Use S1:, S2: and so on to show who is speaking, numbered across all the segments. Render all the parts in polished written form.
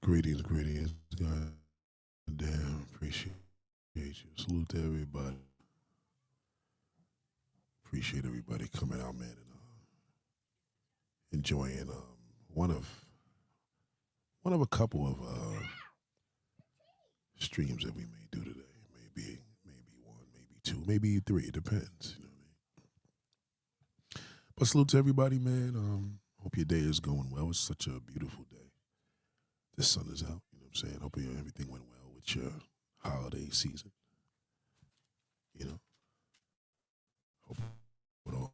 S1: Greetings, greetings. God damn, appreciate you. Salute to everybody. Appreciate everybody coming out, man, and enjoying one of one of a couple of streams that we may do today. Maybe one, maybe two, maybe three. It depends. You know what I mean? But salute to everybody, man. Hope your day is going well. It's such a beautiful day. The sun is out. You know what I'm saying? Hope everything went well with your holiday season. You know, hope it all.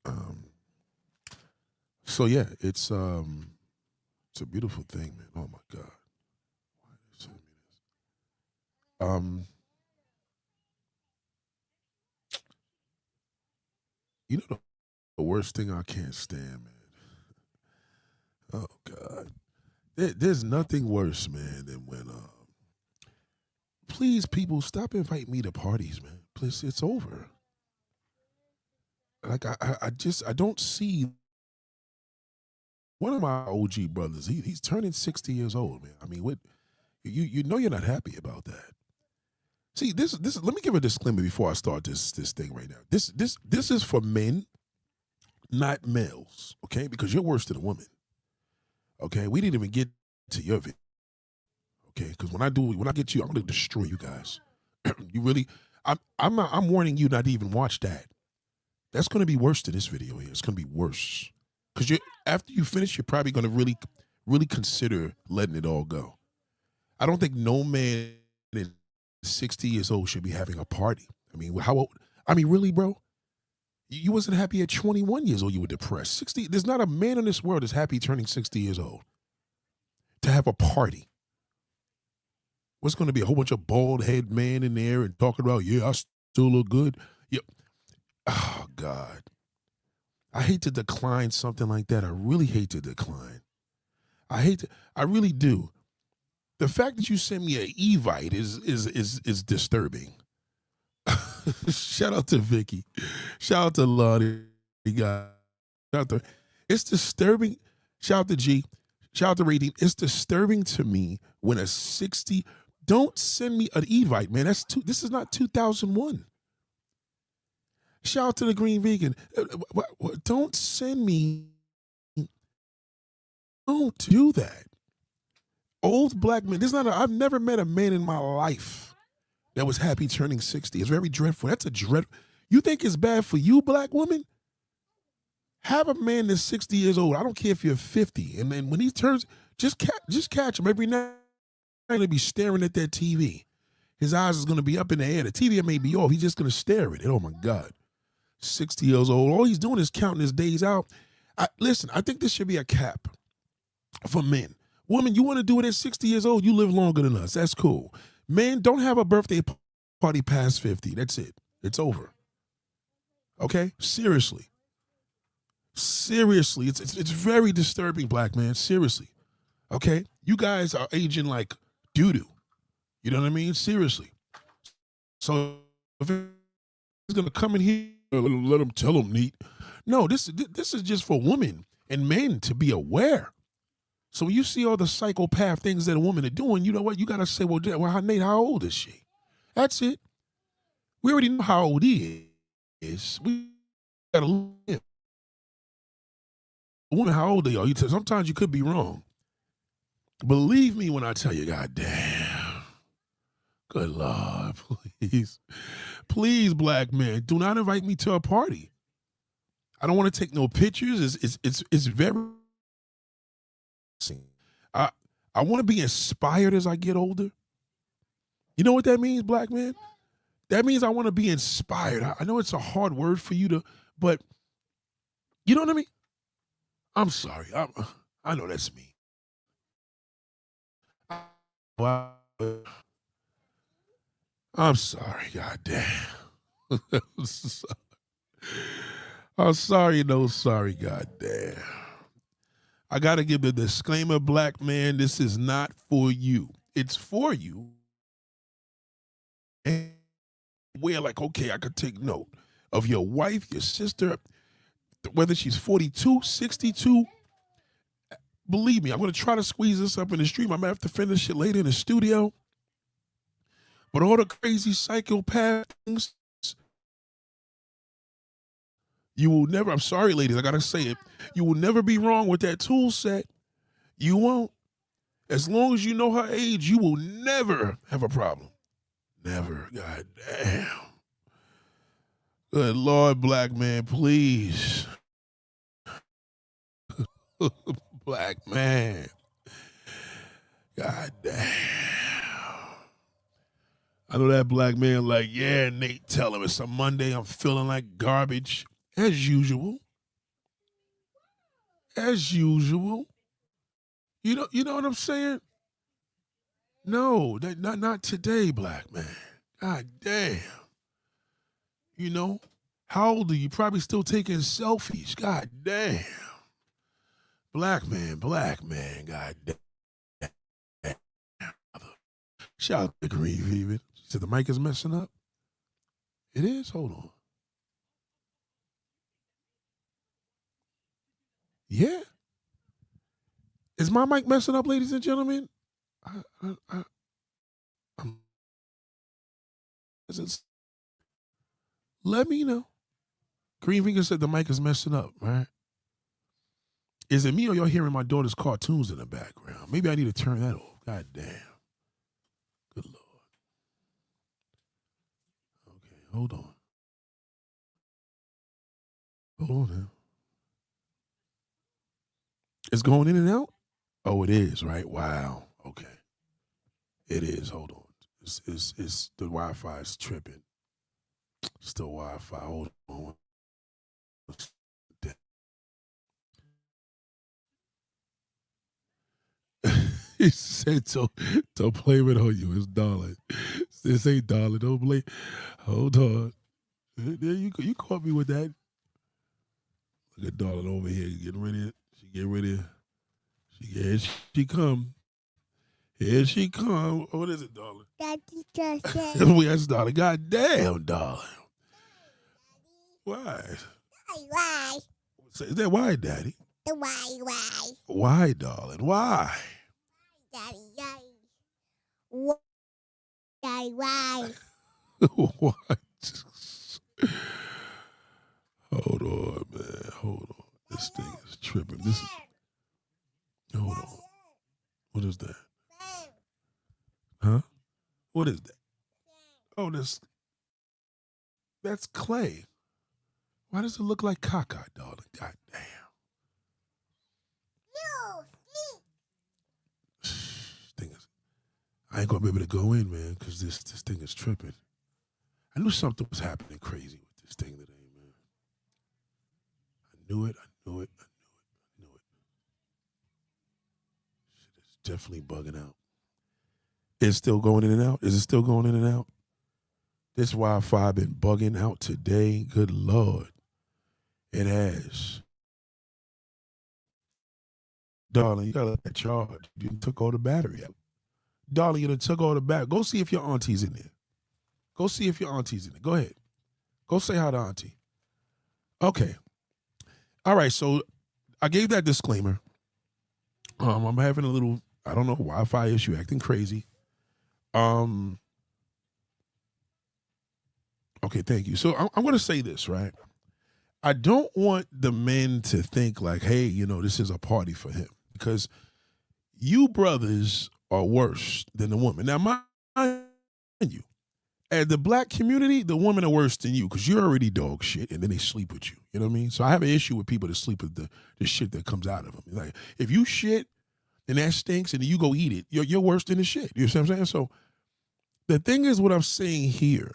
S1: Um, so yeah, it's a beautiful thing, man. Oh my God. Why are they sending me this? You know the worst thing I can't stand, man. Oh God. There's nothing worse, man, than when please people stop inviting me to parties, man. Please, it's over. Like I don't see one of my OG brothers. He's turning 60 years old, man. I mean, what you know you're not happy about that. See, this let me give a disclaimer before I start this thing right now. This is for men, not males, okay? Because you're worse than a woman. Okay? We didn't even get to your video. Okay? Because when I get you, I'm gonna destroy you guys. You really I'm warning you not to even watch that. That's gonna be worse than this video here. It's gonna be worse. Because after you finish, you're probably gonna really consider letting it all go. I don't think no man is 60 years old should be having a party. I mean, how old? I mean, really, bro? You wasn't happy at 21 years old. You were depressed. 60. There's not a man in this world that's happy turning 60 years old to have a party. What's going to be a whole bunch of bald head man in there and talking about, yeah, I still look good. Yeah. Oh God. I hate to decline something like that. I really hate to decline. I really do. The fact that you sent me an Evite is disturbing. Shout out to Vicky. Shout out to Lottie. It's disturbing. Shout out to G. Shout out to Rating. It's disturbing to me when a 60. Don't send me an Evite, man. This is not 2001. Shout out to the Green Vegan. Don't send me. Don't do that. Old black men. I've never met a man in my life that was happy turning 60. It's very dreadful. That's a dread. You think it's bad for you, black woman? Have a man that's 60 years old. I don't care if you're 50. And then when he turns, just catch him every night. He's going to be staring at that TV. His eyes is going to be up in the air. The TV may be off. He's just going to stare at it. Oh, my God. 60 years old. All he's doing is counting his days out. Listen, I think this should be a cap for men. Woman, you want to do it at 60 years old, you live longer than us. That's cool. Man, don't have a birthday party past 50. That's it. It's over. Okay? Seriously. Seriously. It's very disturbing, black man. Seriously. Okay? You guys are aging like doo-doo. You know what I mean? Seriously. So if he's going to come in here, let him tell him neat. No, this is just for women and men to be aware. So when you see all the psychopath things that a woman are doing, you know what? You got to say, well, Nate, how old is she? That's it. We already know how old he is. We got to live. A woman, how old are you? Sometimes you could be wrong. Believe me when I tell you, goddamn. Good Lord, please. Please, black man, do not invite me to a party. I don't want to take no pictures. It's very... I want to be inspired as I get older. You know what that means, black man? That means I want to be inspired. I know it's a hard word for you to, but you know what I mean? I'm sorry. I know that's me. I'm sorry, goddamn. I'm sorry, no sorry, goddamn. I got to give the disclaimer, black man, this is not for you. It's for you. And we're like, okay, I could take note of your wife, your sister. whether she's 42, 62, believe me, I'm going to try to squeeze this up in the stream. I'm going to have to finish it later in the studio. But all the crazy psychopath things, you will never, I'm sorry, ladies, I got to say it. You will never be wrong with that tool set. You won't. As long as you know her age, you will never have a problem. Never. God damn. Good Lord, black man, please. Black man. God damn. I know that black man like, yeah, Nate, tell him it's a Monday. I'm feeling like garbage. As usual. As usual. You know what I'm saying? No, not today, black man. God damn. You know? How old are you? Probably still taking selfies. God damn. Black man, God damn. Shout out to Green Fever. She said the mic is messing up. It is? Hold on. Yeah. Is my mic messing up, ladies and gentlemen? Let me know. Green Finger said the mic is messing up, right? Is it me or y'all hearing my daughter's cartoons in the background? Maybe I need to turn that off. God damn. Good Lord. Okay, hold on. Hold on now. It's going in and out? Oh, it is, right? Wow. Okay. It is. Hold on. It's the Wi-Fi is tripping. It's the Wi-Fi. Hold on. He said, don't blame it on you. It's darling. This ain't darling. Don't blame. Hold on. There you caught me with that. Look at darling over here getting ready. She get ready. Here she come. Here she come. What is it, darling? Yes, darling. God damn, darling. Why?
S2: Why?
S1: Is that why, Daddy?
S2: Why?
S1: Why, darling? Why?
S2: Daddy, why? Why?
S1: What? Hold on, man. Hold on. This thing is tripping. Hold on. What is that? Huh? What is that? Oh, that's clay. Why does it look like caca, darling? God damn.
S2: No,
S1: I ain't gonna be able to go in, man, because this thing is tripping. I knew something was happening crazy with this thing today, man. I knew it. Shit is definitely bugging out. It's still going in and out? Is it still going in and out? This Wi-Fi been bugging out today. Good Lord. It has. Darling, you gotta let that charge. You took all the battery out. Darling, you done took all the battery. Go see if your auntie's in there. Go see if your auntie's in there. Go ahead. Go say hi to auntie. Okay. All right, so I gave that disclaimer. I'm having a little, I don't know, Wi-Fi issue, acting crazy. Okay, thank you. So I'm going to say this, right? I don't want the men to think like, hey, this is a party for him, because you brothers are worse than the woman. Now, mind you, at the black community, the women are worse than you because you're already dog shit, and then they sleep with you. You know what I mean? So I have an issue with people that sleep with the shit that comes out of them. Like, if you shit and that stinks and you go eat it, you're worse than the shit. You know what I'm saying? So the thing is, what I'm saying here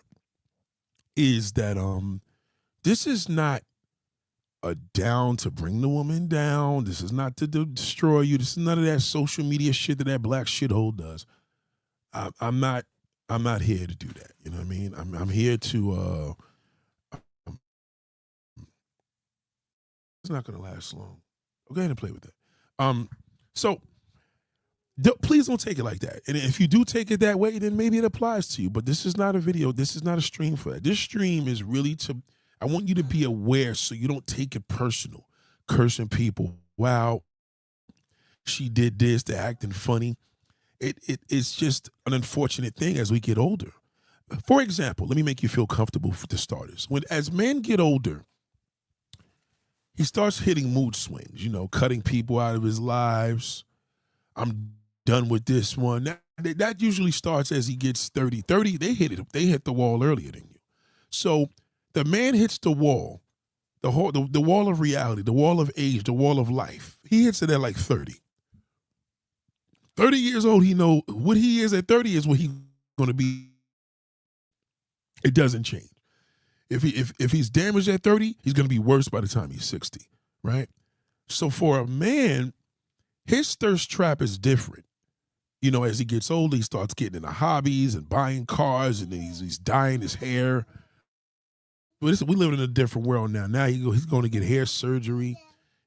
S1: is that this is not a down to bring the woman down. This is not to destroy you. This is none of that social media shit that black shithole does. I'm not here to do that. You know what I mean? I'm here to. It's not going to last long. Go ahead and play with that. So please don't take it like that. And if you do take it that way, then maybe it applies to you. But this is not a video. This is not a stream for that. This stream is really I want you to be aware so you don't take it personal, cursing people. Wow, she did this, they're acting funny. It's just an unfortunate thing as we get older. For example, let me make you feel comfortable for the starters. As men get older, he starts hitting mood swings, cutting people out of his lives. I'm done with this one. That usually starts as he gets 30. 30, they hit the wall earlier than you. So the man hits the wall, the wall of reality, the wall of age, the wall of life. He hits it at like 30. 30 years old, he know what he is at 30 is what he's going to be. It doesn't change. If he's damaged at 30, he's going to be worse by the time he's 60, right? So for a man, his thirst trap is different. As he gets older, he starts getting into hobbies and buying cars, and then he's dyeing his hair. But we live in a different world now. Now he's going to get hair surgery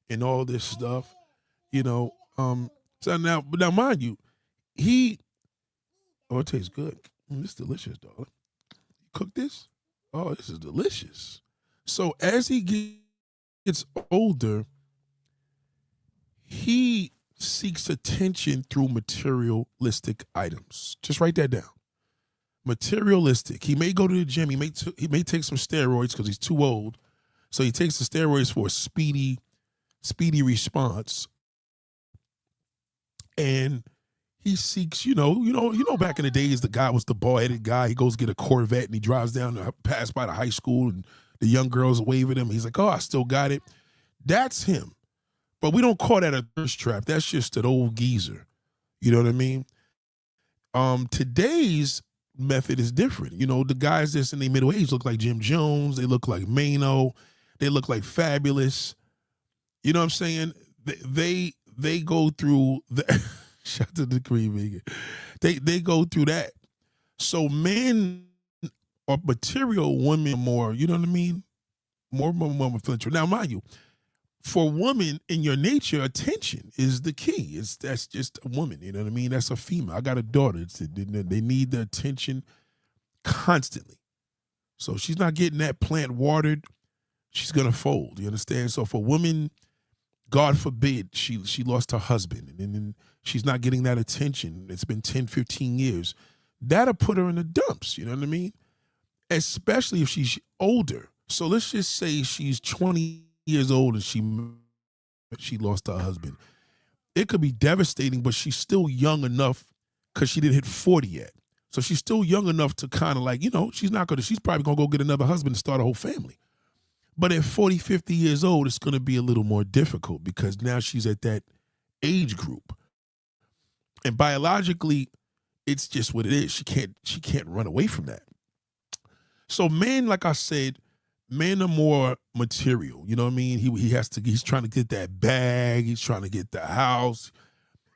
S1: and all this stuff, So now mind you, it tastes good. It's delicious, darling. You cook this? Oh, this is delicious. So as he gets older, he seeks attention through materialistic items. Just write that down. Materialistic. He may go to the gym. He may take some steroids because he's too old. So he takes the steroids for a speedy response. And he seeks, back in the days, the guy was the bald-headed guy. He goes get a Corvette and he drives down to pass by the high school and the young girls wave at him. He's like, oh, I still got it. That's him. But we don't call that a thirst trap. That's just an old geezer. You know what I mean? Today's method is different. The guys that's in their middle age look like Jim Jones. They look like Mano. They look like Fabulous. You know what I'm saying? They go through the shout to the cream vegan. They go through that. So men are material, women more, you know what I mean? More influential. Now, mind you, for women in your nature, attention is the key. That's just a woman, you know what I mean? That's a female. I got a daughter. They need the attention constantly. So she's not getting that plant watered, she's gonna fold. You understand? So for women, God forbid she lost her husband and then she's not getting that attention. It's been 10, 15 years. That'll put her in the dumps, you know what I mean? Especially if she's older. So let's just say she's 20 years old and she lost her husband. It could be devastating, but she's still young enough because she didn't hit 40 yet. So she's still young enough to kind of like, she's probably going to go get another husband and start a whole family. But at 40, 50 years old, it's going to be a little more difficult because now she's at that age group. And biologically, it's just what it is. She can't run away from that. So men, like I said, men are more material. You know what I mean? He's trying to get that bag. He's trying to get the house.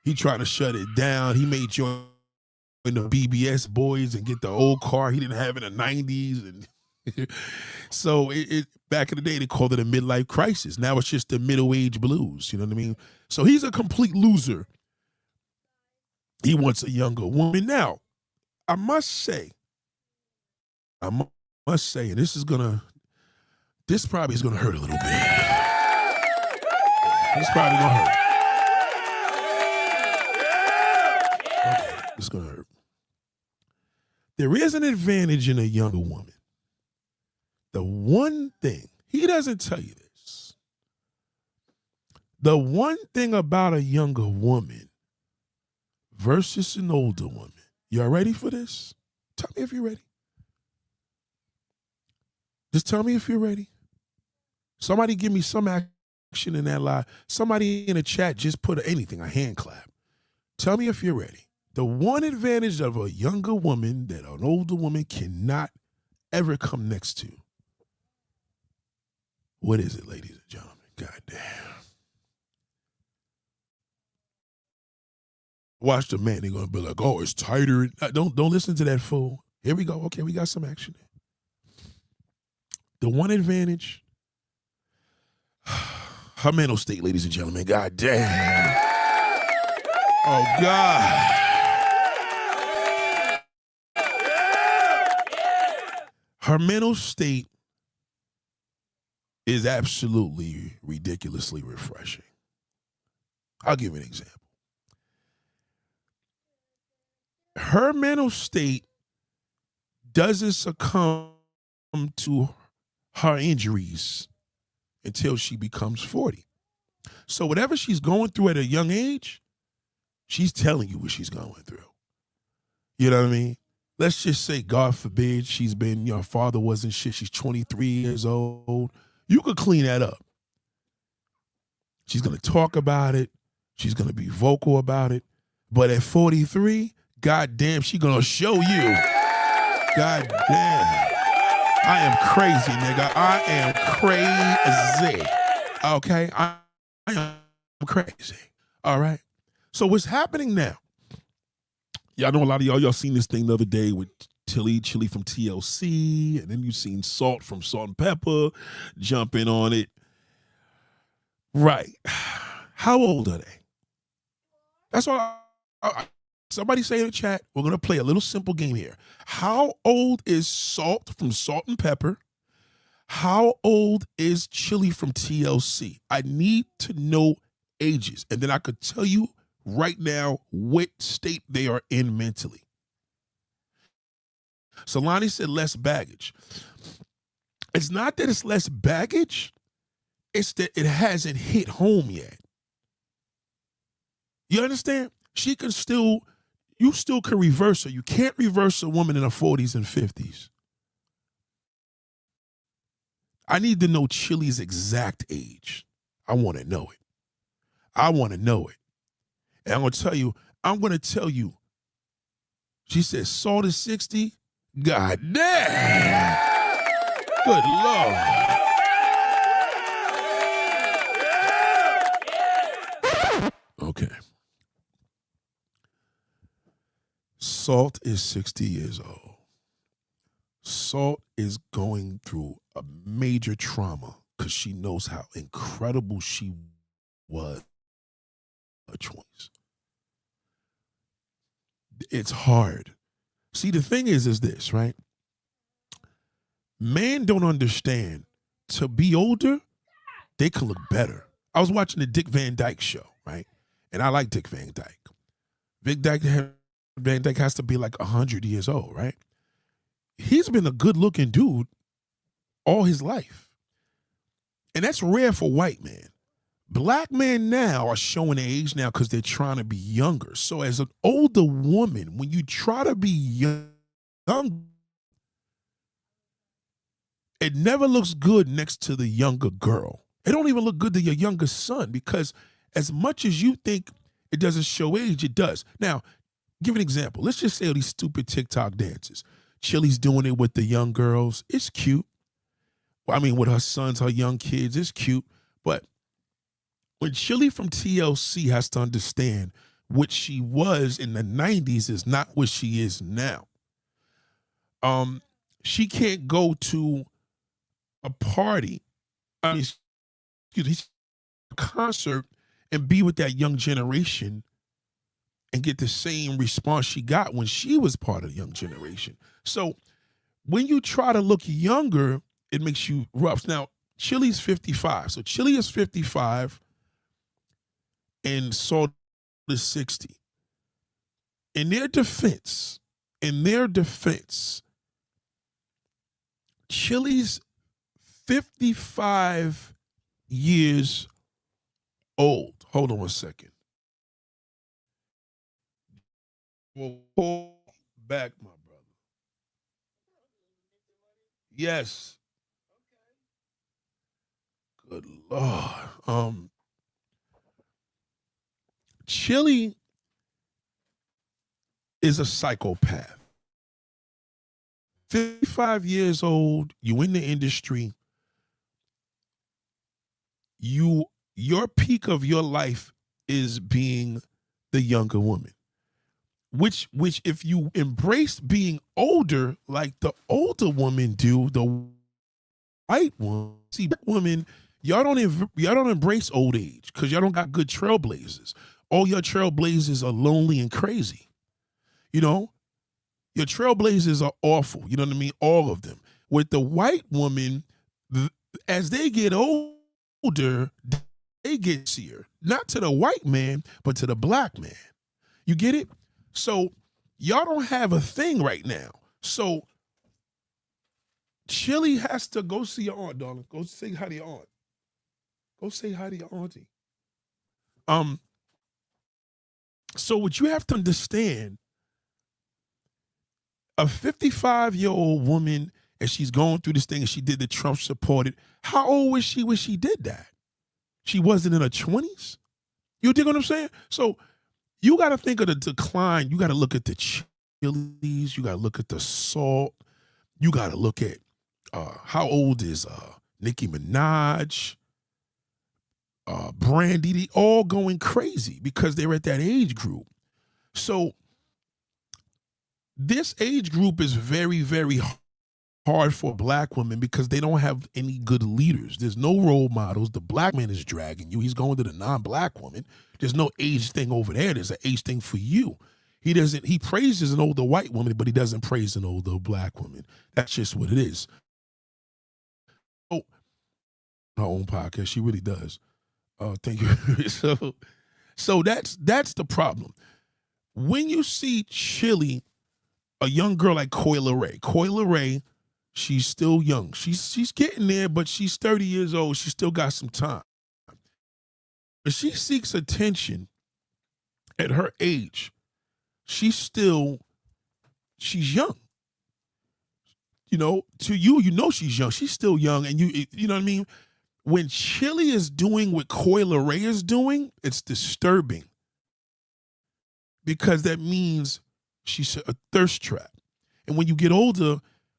S1: He's trying to shut it down. He may join the BBS boys and get the old car he didn't have in the 90s. And so back in the day, they called it a midlife crisis. Now it's just the middle age blues. You know what I mean? So he's a complete loser. He wants a younger woman. Now, I must say, and this probably is gonna hurt a little bit. This probably gonna hurt. Okay, it's gonna hurt. There is an advantage in a younger woman. The one thing, he doesn't tell you this. The one thing about a younger woman versus an older woman. Y'all ready for this? Tell me if you're ready. Just tell me if you're ready. Somebody give me some action in that lie. Somebody in the chat just put anything, a hand clap. Tell me if you're ready. The one advantage of a younger woman that an older woman cannot ever come next to. What is it, ladies and gentlemen? God damn. Watch the man. They're going to be like, oh, it's tighter. Don't listen to that fool. Here we go. Okay, we got some action. The one advantage, her mental state, ladies and gentlemen. God damn. Oh, God. Her mental state is absolutely ridiculously refreshing. I'll give you an example. Her mental state doesn't succumb to her injuries until she becomes 40. So whatever she's going through at a young age, she's telling you what she's going through. You know what I mean? Let's just say, God forbid, your father wasn't shit. She's 23 years old. You could clean that up. She's going to talk about it. She's going to be vocal about it. But at 43, goddamn, she's going to show you. Goddamn. I am crazy, nigga. I am crazy. Okay? I am crazy. All right? So what's happening now? Y'all know a lot of y'all seen this thing the other day with Chili from TLC, and then you seen Salt from Salt and Pepper jumping on it. Right. How old are they? That's why somebody say in the chat, we're going to play a little simple game here. How old is Salt from Salt and Pepper? How old is Chili from TLC? I need to know ages, and then I could tell you right now what state they are in mentally. Solani said less baggage. It's not that it's less baggage. It's that it hasn't hit home yet. You understand? You still can reverse her. You can't reverse a woman in her 40s and 50s. I need to know Chili's exact age. I want to know it. And I'm going to tell you, she said Salt is 60. God damn. Good Lord. Okay. Salt is 60 years old. Salt is going through a major trauma because she knows how incredible she was. Her 20s. It's hard. See, the thing is this, right? Men don't understand. To be older, they could look better. I was watching the Dick Van Dyke show, right? And I like Dick Van Dyke. Van Dyke has to be like 100 years old, right? He's been a good-looking dude all his life. And that's rare for white men. Black men now are showing their age now because they're trying to be younger. So as an older woman, when you try to be young, it never looks good next to the younger girl. It don't even look good to your younger son because as much as you think it doesn't show age, it does. Now, give an example. Let's just say all these stupid TikTok dances. Chili's doing it with the young girls. It's cute. Well, I mean, with her sons, her young kids, it's cute. But when Chili from TLC has to understand what she was in the 90s is not what she is now. She can't go to a party, a concert, and be with that young generation and get the same response she got when she was part of the young generation. So when you try to look younger, it makes you rough. Now, Chili's 55. So Chili is 55 and Salt is 60. In their defense, Chili's 55 years old. Hold on one second. Well, pull back, my brother. Yes. Good Lord. Chili is a psychopath. 55 years old, you in the industry, your peak of your life is being the younger woman. Which if you embrace being older like the older women do, the white one, see, black women, y'all don't embrace old age because y'all don't got good trailblazers. All your trailblazers are lonely and crazy. You know, your trailblazers are awful. You know what I mean? All of them. With the white woman, as they get older, they get seer, not to the white man, but to the black man. You get it? So y'all don't have a thing right now. So Chili has to go see your aunt, darling. Go say hi to your aunt. Go say hi to your auntie. So what you have to understand, a 55-year-old woman, and she's going through this thing, and she did the Trump supported. How old was she when she did that? She wasn't in her 20s? You dig what I'm saying? So you got to think of the decline. You got to look at the chilies. You got to look at the salt. You got to look at how old is Nicki Minaj, Brandy. They all going crazy because they're at that age group. So this age group is very, very hard for black women because they don't have any good leaders. There's no role models. The black man is dragging you. He's going to the non-black woman. There's no age thing over there. There's an age thing for you. He praises an older white woman, but he doesn't praise an older black woman. That's just what it is. Oh, her own podcast. She really does. Thank you. So that's the problem. When you see Chili, a young girl like Coi Leray, she's still young. She's getting there, but she's 30 years old. She still got some time. But she seeks attention at her age. She's young. You know, to you, she's young. She's still young, and you know what I mean? When Chili is doing what Coi Leray is doing, it's disturbing. Because that means she's a thirst trap. And when you get older,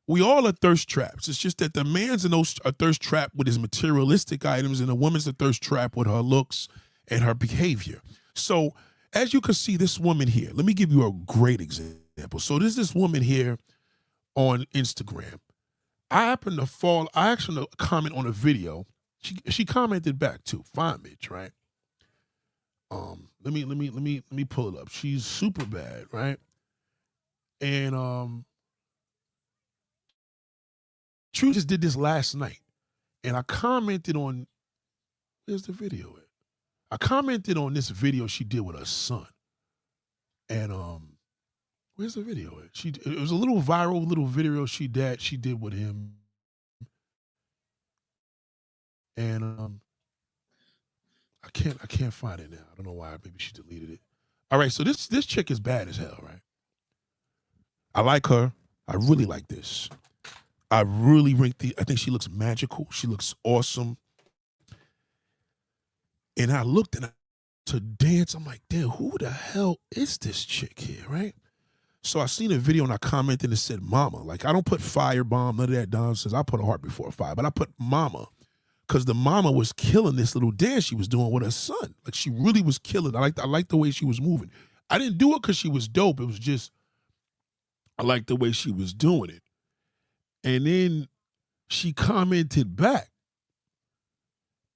S1: we all are thirst traps. It's just that the man's a thirst trap with his materialistic items, and the woman's a thirst trap with her looks and her behavior. So as you can see, this woman here, let me give you a great example. So there's this woman here on Instagram. I actually comment on a video. She commented back too. Fine bitch, right? Let me pull it up. She's super bad, right? And True just did this last night, and I commented on. Where's the video at? I commented on this video she did with her son, and where's the video at? It was a little viral little video she did with him, and I can't find it now. I don't know why. Maybe she deleted it. All right, so this chick is bad as hell, right? I like her. I really like this. I think she looks magical. She looks awesome. And I looked at her to dance. I'm like, damn, who the hell is this chick here, right? So I seen a video and I commented and it said mama. Like, I don't put firebomb, none of that nonsense. I put a heart before a fire, but I put mama because the mama was killing this little dance she was doing with her son. Like, she really was killing. I liked the way she was moving. I didn't do it because she was dope. It was just, I liked the way she was doing it. And then she commented back.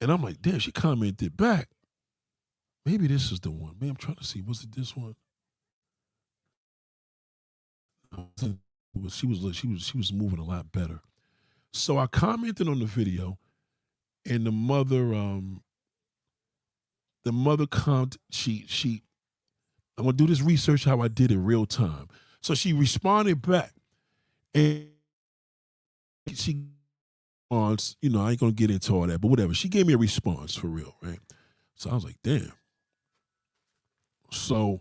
S1: And I'm like, damn, she commented back. Maybe this is the one. Man, I'm trying to see. Was it this one? She was moving a lot better. So I commented on the video, and the mother I'm gonna do this research how I did it real time. So she responded back, and she response, I ain't gonna get into all that, but whatever. She gave me a response for real, right? So I was like, damn. So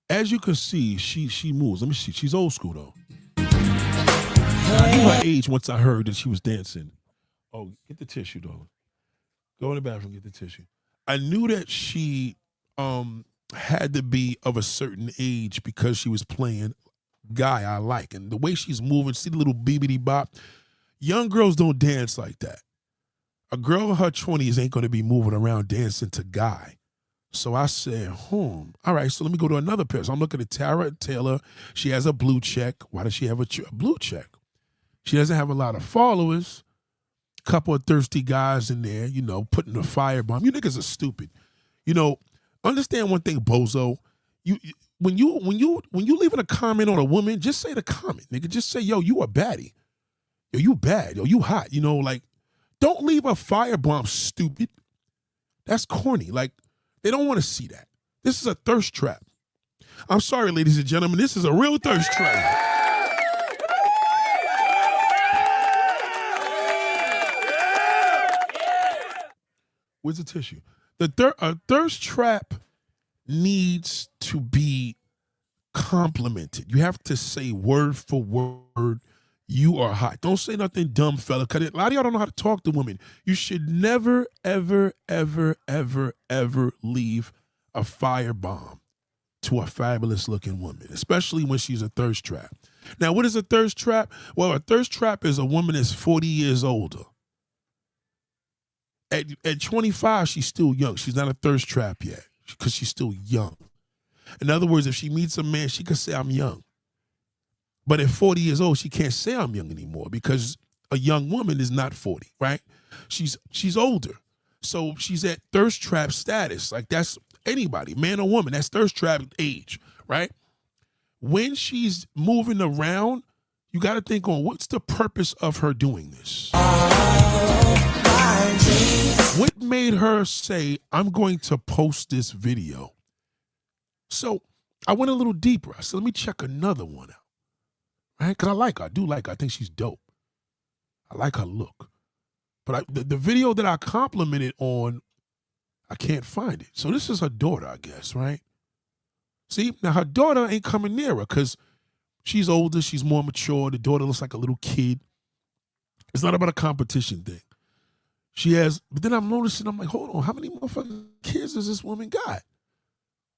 S1: as you can see, she moves. Let me see. She's old school though. I knew her age once I heard that she was dancing. Oh, get the tissue, darling. Go in the bathroom, get the tissue. I knew that she had to be of a certain age because she was playing guy I like. And the way she's moving, see the little beebity bop. Young girls don't dance like that. A girl in her 20s ain't going to be moving around dancing to guy. So I said, all right, so let me go to another person. I'm looking at Tara Taylor. She has a blue check. Why does she have a blue check? She doesn't have a lot of followers. Couple of thirsty guys in there, putting the firebomb. You niggas are stupid. Understand one thing, bozo. When you leaving a comment on a woman, just say the comment, nigga. Just say, yo, you a baddie. Yo, you bad. Yo, you hot. Don't leave a firebomb, stupid. That's corny. Like, they don't want to see that. This is a thirst trap. I'm sorry, ladies and gentlemen. This is a real thirst trap. Where's the tissue? A thirst trap needs to be complimented. You have to say word for word, you are hot. Don't say nothing dumb, fella. Cause a lot of y'all don't know how to talk to women. You should never, ever, ever, ever, ever leave a firebomb to a fabulous looking woman, especially when she's a thirst trap. Now, what is a thirst trap? Well, a thirst trap is a woman that's 40 years older. At 25, she's still young. She's not a thirst trap yet because she's still young. In other words, if she meets a man, she could say, I'm young. But at 40 years old, she can't say I'm young anymore because a young woman is not 40, right? She's older. So she's at thirst trap status. Like, that's anybody, man or woman, that's thirst trap age, right? When she's moving around, you got to think on what's the purpose of her doing this? What made her say, I'm going to post this video? So I went a little deeper. I said, let me check another one out, right? Because I like her. I do like her. I think she's dope. I like her look. But the video that I complimented on, I can't find it. So this is her daughter, I guess, right? See, now her daughter ain't coming near her because she's older. She's more mature. The daughter looks like a little kid. It's not about a competition thing. She has, but then I'm noticing, I'm like, hold on, how many motherfucking kids does this woman got?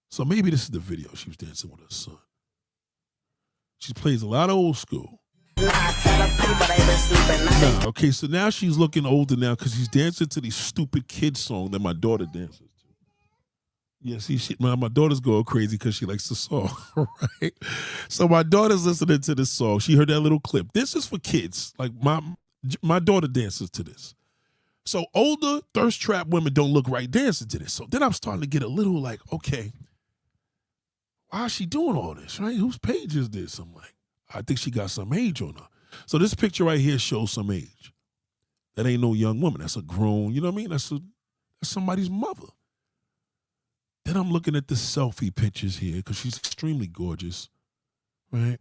S1: So maybe this is the video she was dancing with her son. She plays a lot of old school. Nah, okay, so now she's looking older now because she's dancing to these stupid kid songs that my daughter dances to. Yeah, see, my daughter's going crazy because she likes the song, right? So my daughter's listening to this song. She heard that little clip. This is for kids. Like, my daughter dances to this. So older thirst trap women don't look right dancing to this. So then I'm starting to get a little like, okay, why is she doing all this, right? Whose page is this? I'm like, I think she got some age on her. So this picture right here shows some age. That ain't no young woman. That's a grown, you know what I mean? That's somebody's mother. Then I'm looking at the selfie pictures here because she's extremely gorgeous, right?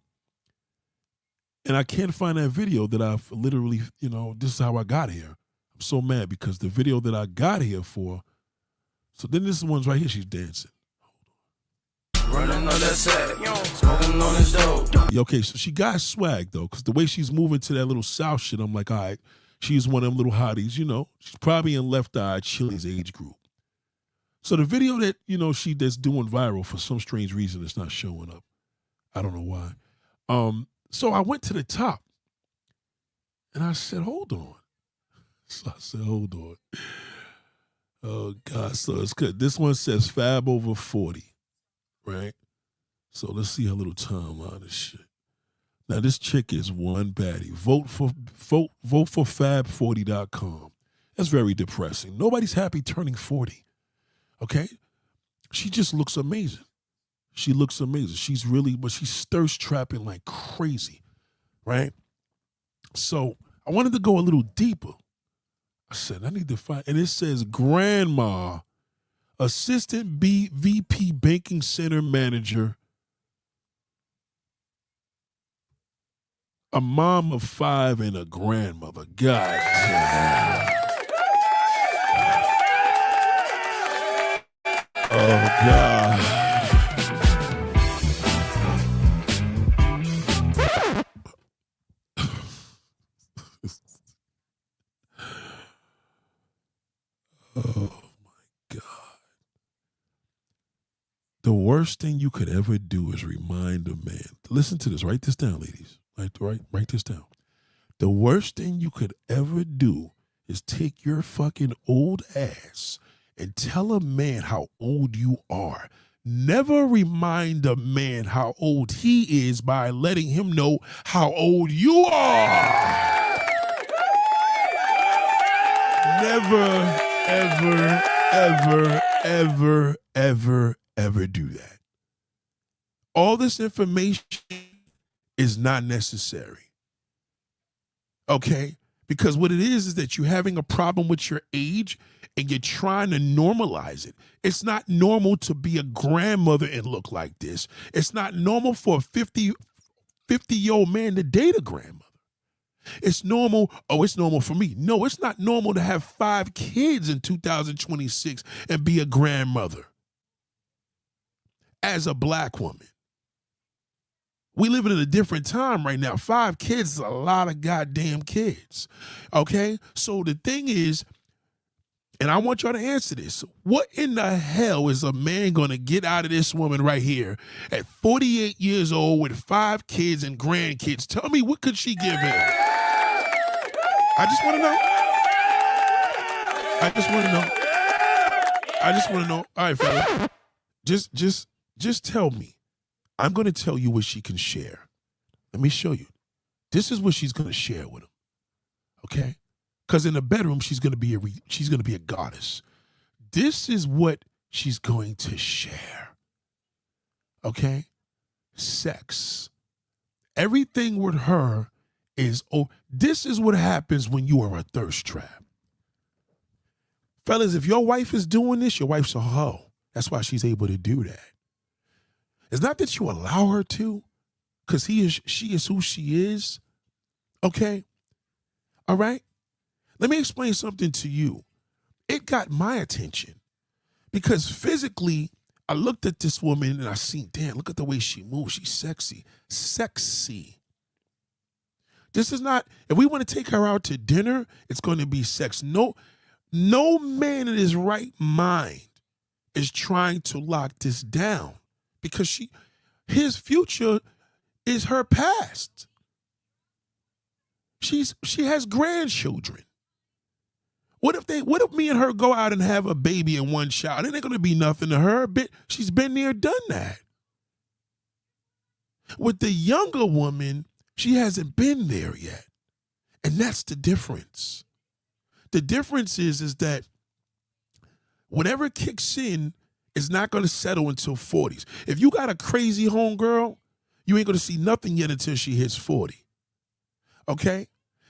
S1: And I can't find that video that I've literally, this is how I got here. I'm so mad because the video that I got here for, so then this one's right here, she's dancing. Running on that set, smoking on this dope. Okay, so she got swag though, because the way she's moving to that little South shit, I'm like, all right, she's one of them little hotties, she's probably in Left Eye Chili's age group. So the video that, that's doing viral for some strange reason, it's not showing up. I don't know why. So I went to the top and I said, hold on. So I said, hold on. Oh, God. So it's good. This one says Fab over 40, right? So let's see her little timeline and shit. Now, this chick is one baddie. Vote for fab40.com. That's very depressing. Nobody's happy turning 40, okay? She just looks amazing. She looks amazing. But she's thirst trapping like crazy, right? So I wanted to go a little deeper. I said, I need to find, and it says grandma, assistant VP banking center manager, a mom of 5 and a grandmother. God damn. Oh, God. Oh, my God. The worst thing you could ever do is remind a man. Listen to this. Write this down, ladies. Write this down. The worst thing you could ever do is take your fucking old ass and tell a man how old you are. Never remind a man how old he is by letting him know how old you are. Never, ever, ever, ever, ever, ever do that. All this information is not necessary. Okay? Because what it is that you're having a problem with your age and you're trying to normalize it. It's not normal to be a grandmother and look like this. It's not normal for a 50-year-old man to date a grandmother. It's normal. Oh, it's normal for me. No, it's not normal to have 5 kids in 2026 and be a grandmother as a black woman. We live in a different time right now. 5 kids is a lot of goddamn kids. Okay? So the thing is, and I want y'all to answer this. What in the hell is a man going to get out of this woman right here at 48 years old with 5 kids and grandkids? Tell me, what could she give him? I just want to know. I just want to know. I just want to know. All right, fella. Just tell me. I'm going to tell you what she can share. Let me show you. This is what she's going to share with him. Okay? Because in the bedroom, she's going to be a goddess. This is what she's going to share. Okay? Sex. Everything with her is, this is what happens when you are a thirst trap. Fellas, if your wife is doing this, your wife's a hoe. That's why she's able to do that. It's not that you allow her to, because she is who she is. Okay? All right? Let me explain something to you. It got my attention because physically, I looked at this woman and I seen, damn, look at the way she moves. She's sexy. Sexy. This is not, if we want to take her out to dinner, it's going to be sex. No man in his right mind is trying to lock this down because his future is her past. She has grandchildren. What if me and her go out and have a baby and one child? It ain't gonna be nothing to her. She's been there, done that. With the younger woman, she hasn't been there yet. And that's the difference. The difference is that whatever kicks in is not gonna settle until 40s. If you got a crazy homegirl, you ain't gonna see nothing yet until she hits 40. Okay?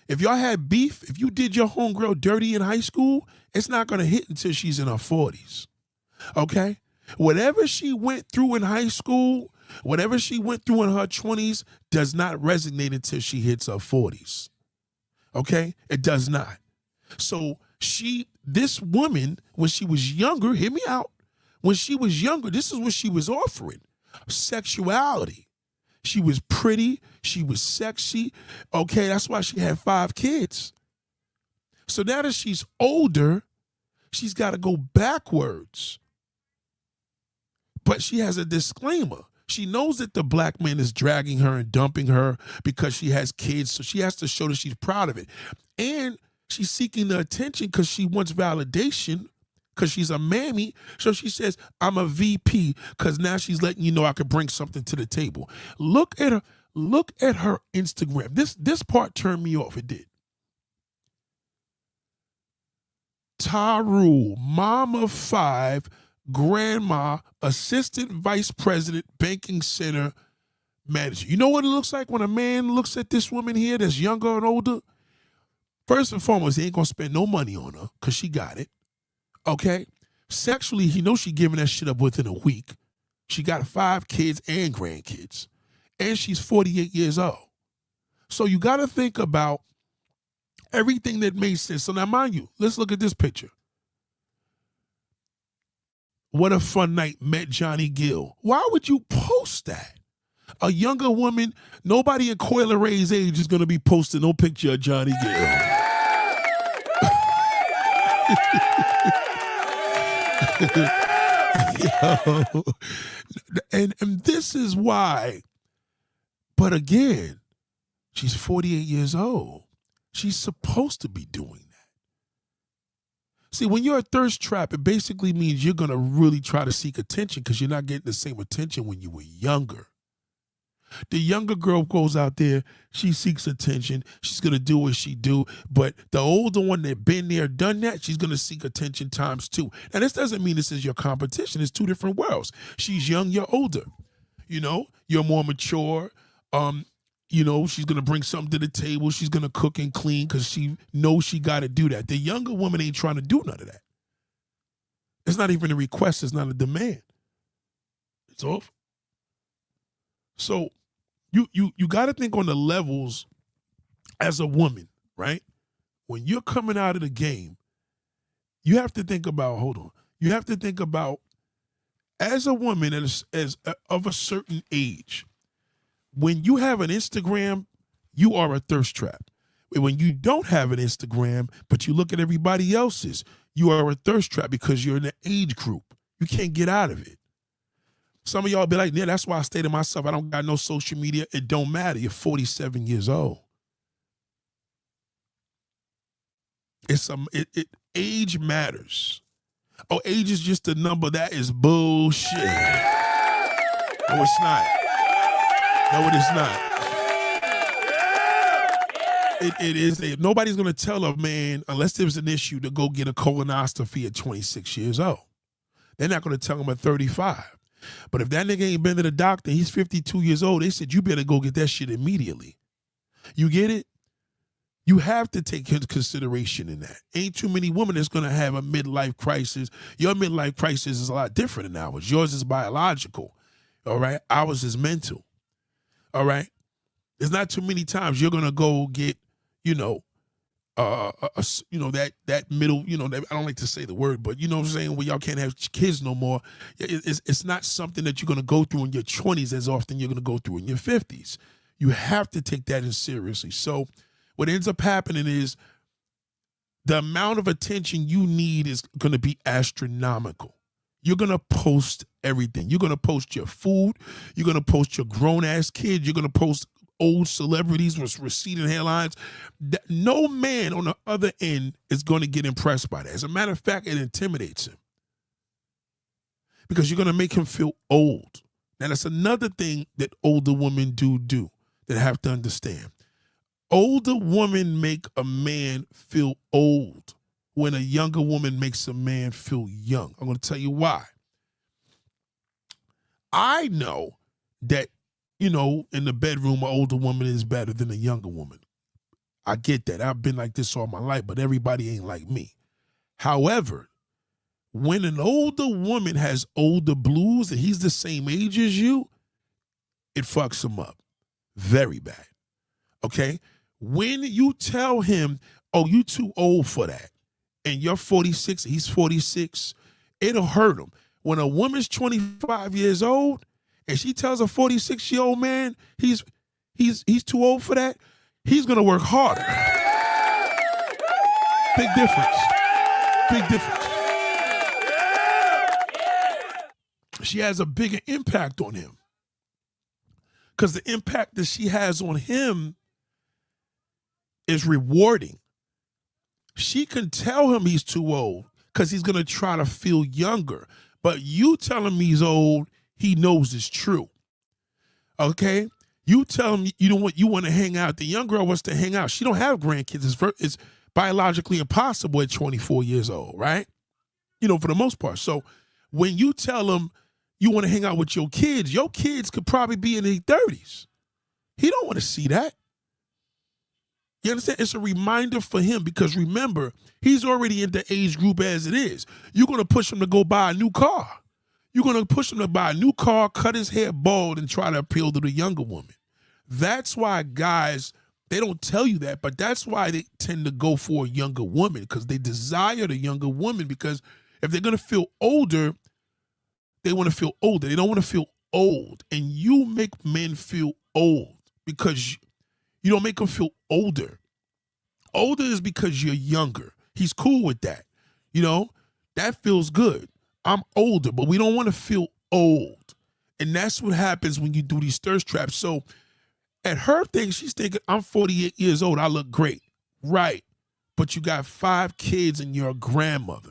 S1: If y'all had beef, if you did your homegirl dirty in high school, it's not going to hit until she's in her 40s. Okay? Whatever she went through in high school, whatever she went through in her 20s does not resonate until she hits her 40s. Okay? It does not. So this woman, when she was younger, hear me out. When she was younger, this is what she was offering. Sexuality. She was pretty. She was sexy. Okay, that's why she had 5 kids. So now that she's older, she's got to go backwards. But she has a disclaimer. She knows that the black man is dragging her and dumping her because she has kids. So she has to show that she's proud of it. And she's seeking the attention because she wants validation because she's a mammy. So she says, I'm a VP, because now she's letting you know I could bring something to the table. Look at her Instagram. This part turned me off. It did. Taru, mom of 5, grandma, assistant vice president, banking center manager. You know what it looks like when a man looks at this woman here that's younger and older? First and foremost, he ain't gonna spend no money on her because she got it. Okay? Sexually, he knows she giving that shit up within a week. She got 5 kids and grandkids. And she's 48 years old. So you got to think about everything that makes sense. So now, mind you, let's look at this picture. What a fun night, met Johnny Gill. Why would you post that? A younger woman, nobody in Coyle Ray's age is going to be posting no picture of Johnny Gill. Yo. And this is why. But again, she's 48 years old. She's supposed to be doing that. See, when you're a thirst trap, it basically means you're going to really try to seek attention because you're not getting the same attention when you were younger. The younger girl goes out there, she seeks attention, she's going to do what she do, but the older one that been there, done that, she's going to seek attention times 2. Now, this doesn't mean this is your competition. It's 2 different worlds. She's young, you're older. You know, you're more mature. You know, she's going to bring something to the table. She's going to cook and clean because she knows she got to do that. The younger woman ain't trying to do none of that. It's not even a request. It's not a demand. It's off. So you got to think on the levels as a woman, right? When you're coming out of the game, you have to think about, hold on. You have to think about, as a woman as of a certain age, when you have an Instagram, you are a thirst trap. When you don't have an Instagram, but you look at everybody else's, you are a thirst trap because you're in an age group. You can't get out of it. Some of y'all be like, yeah, that's why I stay to myself. I don't got no social media. It don't matter. You're 47 years old. Age matters. Oh, age is just a number. That is bullshit. No, it's not. No, it is not. It is. Nobody's going to tell a man, unless there's an issue, to go get a colonoscopy at 26 years old. They're not going to tell him at 35. But if that nigga ain't been to the doctor, he's 52 years old, they said, you better go get that shit immediately. You get it? You have to take into consideration in that. Ain't too many women that's going to have a midlife crisis. Your midlife crisis is a lot different than ours. Yours is biological, all right? Ours is mental, all right? There's not too many times you're going to go get, that middle, I don't like to say the word, but you know what I'm saying, where y'all can't have kids no more. It's not something that you're going to go through in your 20s as often you're going to go through in your 50s. You have to take that in seriously. So what ends up happening is the amount of attention you need is going to be astronomical. You're going to post everything. You're going to post your food. You're going to post your grown-ass kids. You're going to post old celebrities with receding hairlines. No man on the other end is going to get impressed by that. As a matter of fact, it intimidates him because you're going to make him feel old. Now, that's another thing that older women do that have to understand. Older women make a man feel old when a younger woman makes a man feel young. I'm going to tell you why. I know that, in the bedroom, an older woman is better than a younger woman. I get that. I've been like this all my life, but everybody ain't like me. However, when an older woman has older blues and he's the same age as you, it fucks him up very bad. Okay? When you tell him, oh, you too old for that, and you're 46, he's 46, it'll hurt him. When a woman's 25 years old and she tells a 46-year-old man he's too old for that, he's gonna work harder. Big difference. Big difference. She has a bigger impact on him. Because the impact that she has on him is rewarding. She can tell him he's too old because he's going to try to feel younger. But you tell him he's old, he knows it's true. Okay? You tell him you want to hang out. The young girl wants to hang out. She don't have grandkids. It's biologically impossible at 24 years old, right? For the most part. So when you tell him you want to hang out with your kids could probably be in their 30s. He don't want to see that. You understand? It's a reminder for him because remember, he's already in the age group as it is. You're going to push him to go buy a new car. You're going to push him to buy a new car, cut his hair bald, and try to appeal to the younger woman. That's why guys, they don't tell you that, but that's why they tend to go for a younger woman because they desire the younger woman because if they're going to feel older, they want to feel older. They don't want to feel old. And you make men feel old because you don't make them feel older. Older is because you're younger. He's cool with that. That feels good. I'm older, but we don't want to feel old. And that's what happens when you do these thirst traps. So at her thing, she's thinking, I'm 48 years old. I look great. Right. But you got 5 kids and you're a grandmother.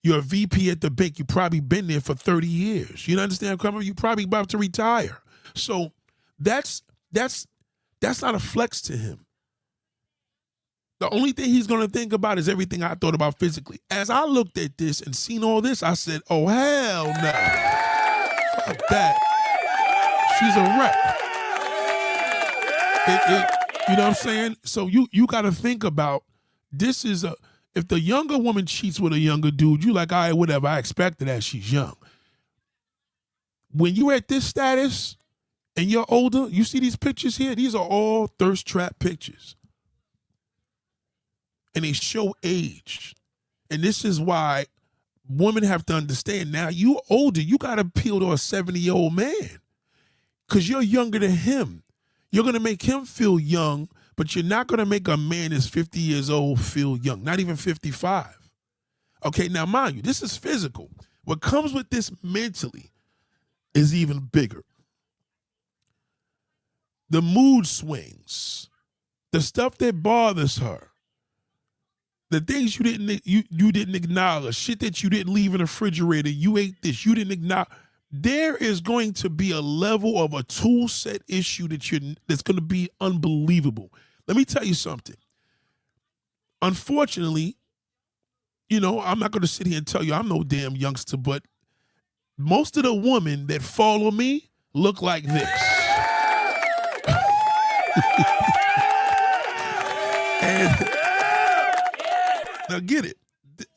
S1: You're a VP at the bank. You've probably been there for 30 years. You understand? You're probably about to retire. So that's not a flex to him. The only thing he's going to think about is everything I thought about physically. As I looked at this and seen all this, I said, oh, hell no. Fuck that. She's a wreck. You know what I'm saying? So you got to think about this is if the younger woman cheats with a younger dude, you like, all right, whatever. I expected that. She's young. When you're at this status and you're older, you see these pictures here? These are all thirst trap pictures. And they show age. And this is why women have to understand now you older, you got to appeal to a 70-year-old man because you're younger than him. You're going to make him feel young, but you're not going to make a man that's 50 years old feel young, not even 55. Okay, now mind you, this is physical. What comes with this mentally is even bigger. The mood swings, the stuff that bothers her, the things you didn't acknowledge, shit that you didn't leave in the refrigerator, you ate this, you didn't acknowledge. There is going to be a level of a tool set issue that's going to be unbelievable. Let me tell you something. Unfortunately, you know, I'm not going to sit here and tell you I'm no damn youngster, but most of the women that follow me look like this. And now get it.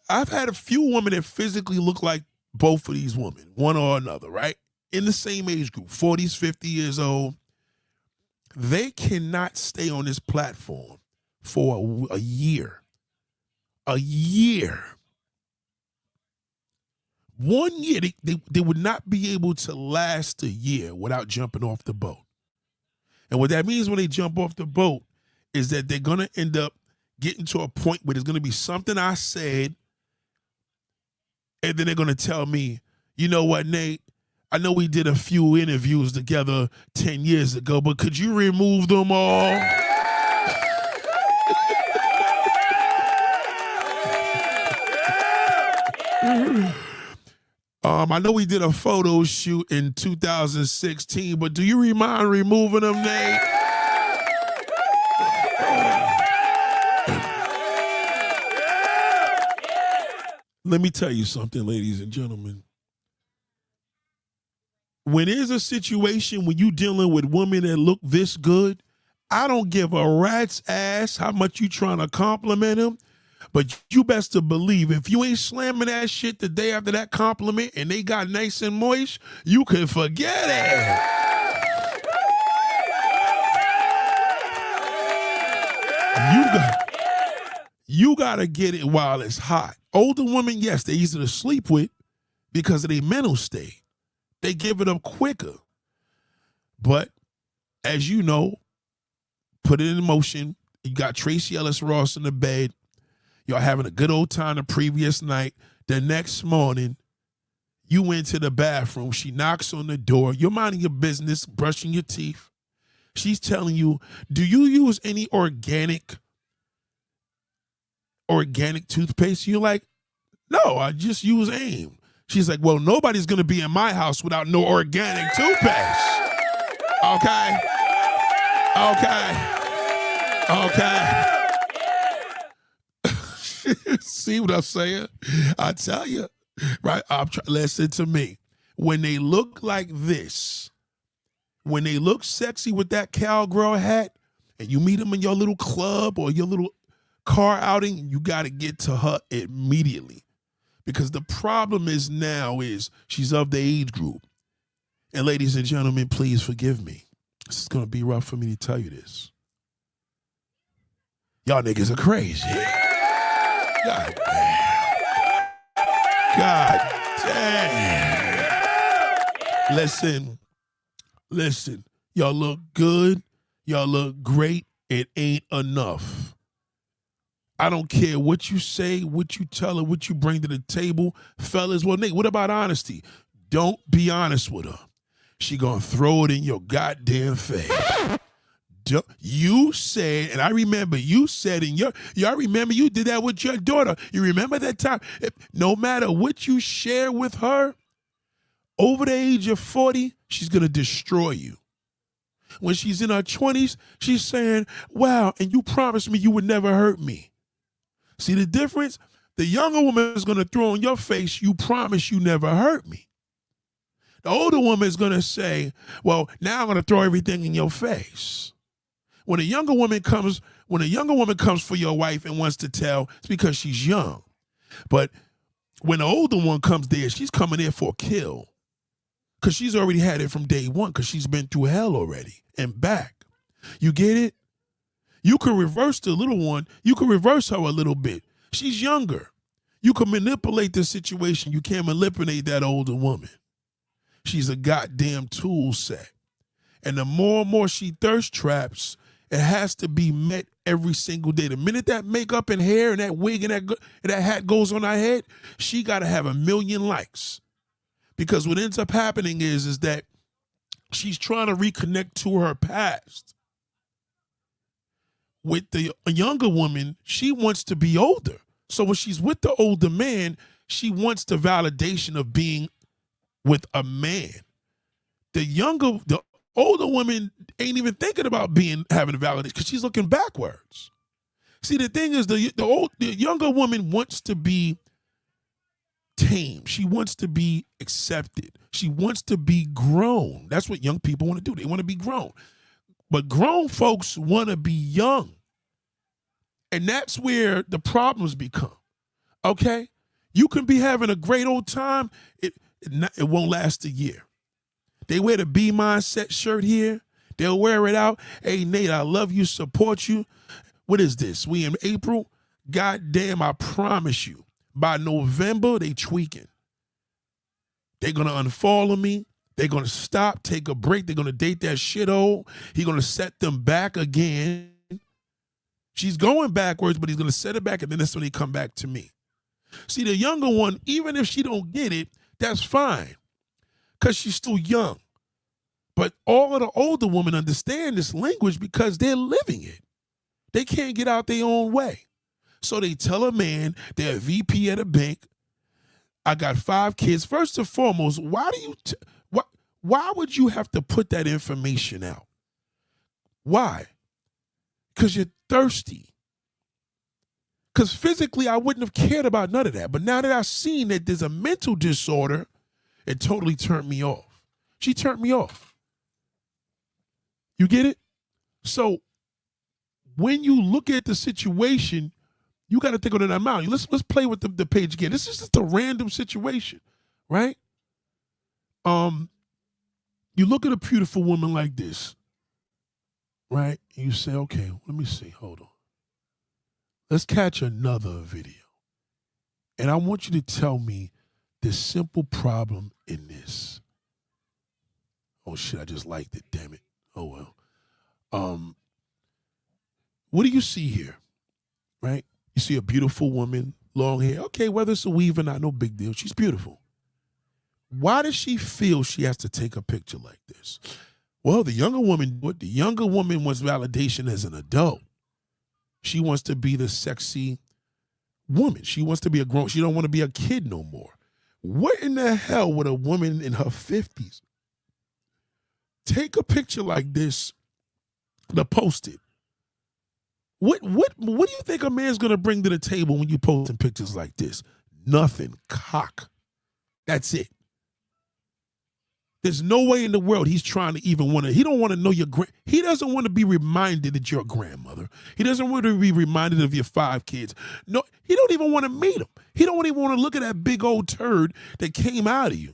S1: I've had a few women that physically look like both of these women, one or another, right? In the same age group, 40s, 50 years old. They cannot stay on this platform for a year. A year. 1 year, they would not be able to last a year without jumping off the boat. And what that means when they jump off the boat is that they're going to end up getting to a point where there's going to be something I said, and then they're going to tell me, you know what, Nate, I know we did a few interviews together 10 years ago, but could you remove them all? I know we did a photo shoot in 2016, but do you mind removing them, Nate? Let me tell you something, ladies and gentlemen. When there's a situation when you dealing with women that look this good, I don't give a rat's ass how much you trying to compliment them, but you best to believe if you ain't slamming that shit the day after that compliment and they got nice and moist, you can forget it. You got to get it while it's hot. Older women, yes, they're easy to sleep with because of their mental state. They give it up quicker. But as you know, put it in motion. You got Tracy Ellis Ross in the bed. Y'all having a good old time the previous night. The next morning, you went to the bathroom. She knocks on the door. You're minding your business, brushing your teeth. She's telling you, do you use any organic toothpaste? You're like, no, I just use AIM. She's like, well, nobody's going to be in my house without no organic toothpaste. Okay. See what I'm saying? I tell you, right? Listen to me. When they look like this, when they look sexy with that cowgirl hat, and you meet them in your little club or your little car outing, you got to get to her immediately. Because the problem is now is she's of the age group. And ladies and gentlemen, please forgive me. This is going to be rough for me to tell you this. Y'all niggas are crazy. God damn. God damn. Listen. Y'all look good. Y'all look great. It ain't enough. I don't care what you say, what you tell her, what you bring to the table. Fellas, well, Nate, what about honesty? Don't be honest with her. She gonna throw it in your goddamn face. You said, and I remember you said y'all remember you did that with your daughter. You remember that time? No matter what you share with her, over the age of 40, she's gonna destroy you. When she's in her 20s, she's saying, wow, and you promised me you would never hurt me. See the difference? The younger woman is going to throw in your face, you promise you never hurt me. The older woman is going to say, well, now I'm going to throw everything in your face. When a younger woman comes for your wife and wants to tell, it's because she's young. But when the older one comes there, she's coming there for a kill. Because she's already had it from day one, because she's been through hell already and back. You get it? You can reverse the little one. You can reverse her a little bit. She's younger. You can manipulate the situation. You can't manipulate that older woman. She's a goddamn tool set. And the more and more she thirst traps, it has to be met every single day. The minute that makeup and hair and that wig and that hat goes on her head, she got to have 1 million likes. Because what ends up happening is that she's trying to reconnect to her past. With the younger woman, she wants to be older. So when she's with the older man, she wants the validation of being with a man. The older woman ain't even thinking about having a validation because she's looking backwards. See, the thing is, the younger woman wants to be tame. She wants to be accepted. She wants to be grown. That's what young people want to do. They want to be grown. But grown folks want to be young. And that's where the problems become. Okay? You can be having a great old time. It won't last a year. They wear the Be Mindset shirt here. They'll wear it out. Hey, Nate, I love you, support you. What is this? We in April? God damn, I promise you. By November, they tweaking. They're going to unfollow me. They're going to stop, take a break. They're going to date that shithole. He's going to set them back again. She's going backwards, but he's going to set it back, and then that's when they come back to me. See, the younger one, even if she don't get it, that's fine because she's still young. But all of the older women understand this language because they're living it. They can't get out their own way. So they tell a man, they're a VP at a bank, I got 5 kids. First and foremost, why would you have to put that information out? Why? Because you're thirsty. Because physically, I wouldn't have cared about none of that. But now that I've seen that there's a mental disorder, it totally turned me off. She turned me off. You get it? So when you look at the situation, you got to think of that amount. Let's play with the page again. This is just a random situation, right? You look at a beautiful woman like this, right? And you say, okay, let me see. Hold on. Let's catch another video. And I want you to tell me the simple problem in this. Oh, shit, I just liked it. Damn it. Oh, well. What do you see here, right? You see a beautiful woman, long hair. Okay, whether it's a weave or not, no big deal. She's beautiful. Why does she feel she has to take a picture like this? Well, the younger woman wants validation as an adult. She wants to be the sexy woman. She wants to be she don't want to be a kid no more. What in the hell would a woman in her 50s take a picture like this to post it? What do you think a man's gonna bring to the table when you posting pictures like this? Nothing. Cock. That's it. There's no way in the world he's trying to even he don't want to know he doesn't want to be reminded that you're a grandmother. He doesn't want to be reminded of your 5 kids. No, he don't even want to meet them. He don't even want to look at that big old turd that came out of you.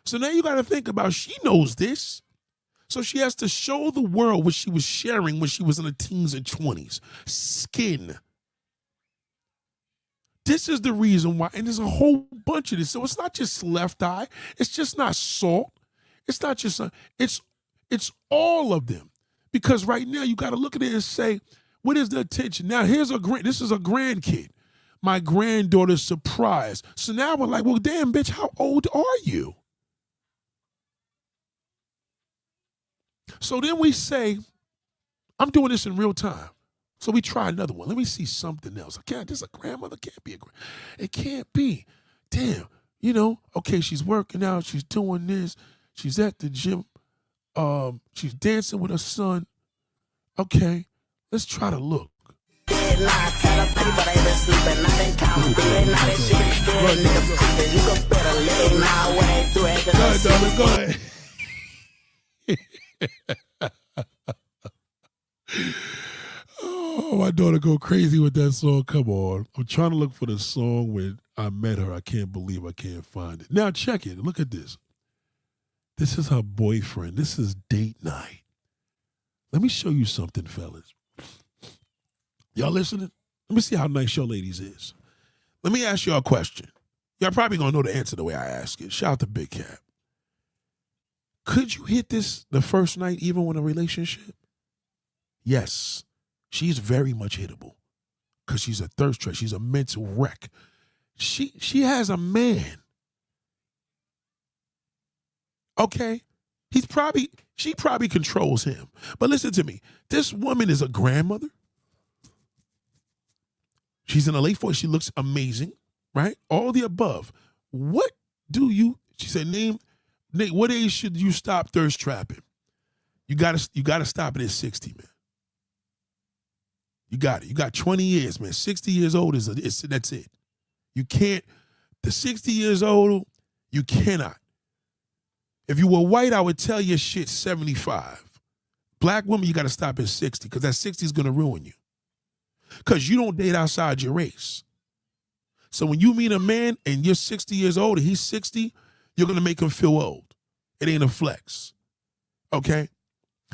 S1: So now you got to think about, she knows this. So she has to show the world what she was sharing when she was in her teens and 20s. Skin. This is the reason why, and there's a whole bunch of this. So it's not just left eye. It's just not salt. It's not just, it's all of them. Because right now you got to look at it and say, what is the attention? Now this is a grandkid. My granddaughter's surprised. So now we're like, well, damn, bitch, how old are you? So then we say, I'm doing this in real time. So we try another one. Let me see something else. This a grandmother can't be it can't be. Damn, okay, she's working out, she's doing this, she's at the gym, she's dancing with her son. Okay, let's try to look. Go ahead. Oh, my daughter go crazy with that song. Come on. I'm trying to look for the song when I met her. I can't believe I can't find it. Now check it. Look at this. This is her boyfriend. This is date night. Let me show you something, fellas. Y'all listening? Let me see how nice your ladies is. Let me ask y'all a question. Y'all probably gonna know the answer the way I ask it. Shout out to Big Cat. Could you hit this the first night even with a relationship? Yes. She's very much hittable because she's a thirst trap. She's a mental wreck. She has a man. Okay? She probably controls him. But listen to me. This woman is a grandmother. She's in her late 40s. She looks amazing, right? All the above. She said, Nate, what age should you stop thirst trapping? You gotta stop it at 60, man. You got it. You got 20 years, man. 60 years old that's it. You can't, the 60 years old, you cannot. If you were white, I would tell you shit 75. Black woman, you got to stop at 60 because that 60 is going to ruin you. Because you don't date outside your race. So when you meet a man and you're 60 years old and he's 60, you're going to make him feel old. It ain't a flex. Okay?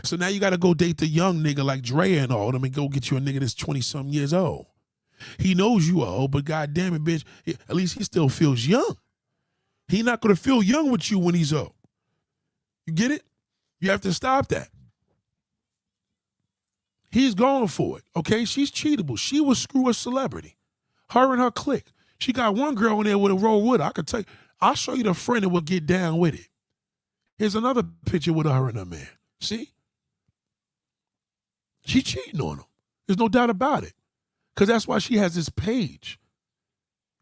S1: So now you got to go date the young nigga like Dre and all them and go get you a nigga that's 20-something years old. He knows you are old, but goddamn it, bitch, at least he still feels young. He not going to feel young with you when he's old. You get it? You have to stop that. He's going for it, okay? She's cheatable. She will screw a celebrity. Her and her clique. She got one girl in there with a roll with her. I could tell you. I'll show you the friend that will get down with it. Here's another picture with her and her man. See? She cheating on him. There's no doubt about it. Because that's why she has this page.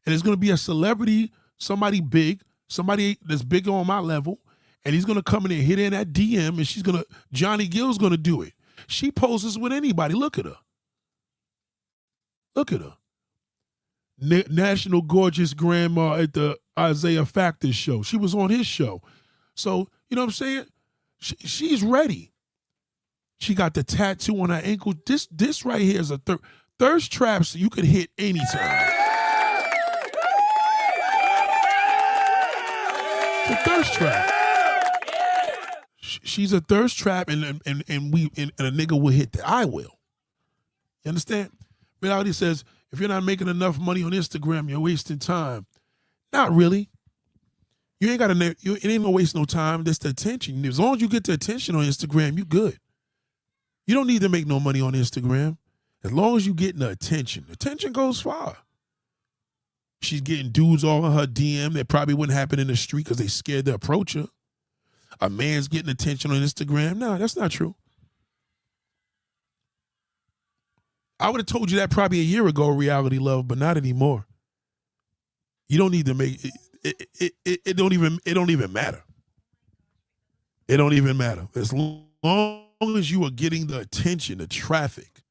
S1: And it's going to be a celebrity, somebody big, somebody that's bigger on my level, and he's going to come in and hit in that DM, and Johnny Gill's going to do it. She poses with anybody. Look at her. Look at her. National Gorgeous Grandma at the Isaiah Factor show. She was on his show. So, you know what I'm saying? She's ready. She got the tattoo on her ankle. This right here is a thirst trap, so you could hit anytime. It's a thirst trap. She's a thirst trap, and a nigga will hit that. I will. You understand? Reality says, if you're not making enough money on Instagram, you're wasting time. Not really. You ain't got to. It ain't no waste no time. That's the attention. As long as you get the attention on Instagram, you good. You don't need to make no money on Instagram. As long as you getting the attention goes far. She's getting dudes all in her DM that probably wouldn't happen in the street because they scared to approach her. A man's getting attention on Instagram. No, that's not true. I would have told you that probably a year ago, reality love, but not anymore. You don't need to make it don't even matter. It don't even matter. As long as you are getting the attention, the traffic.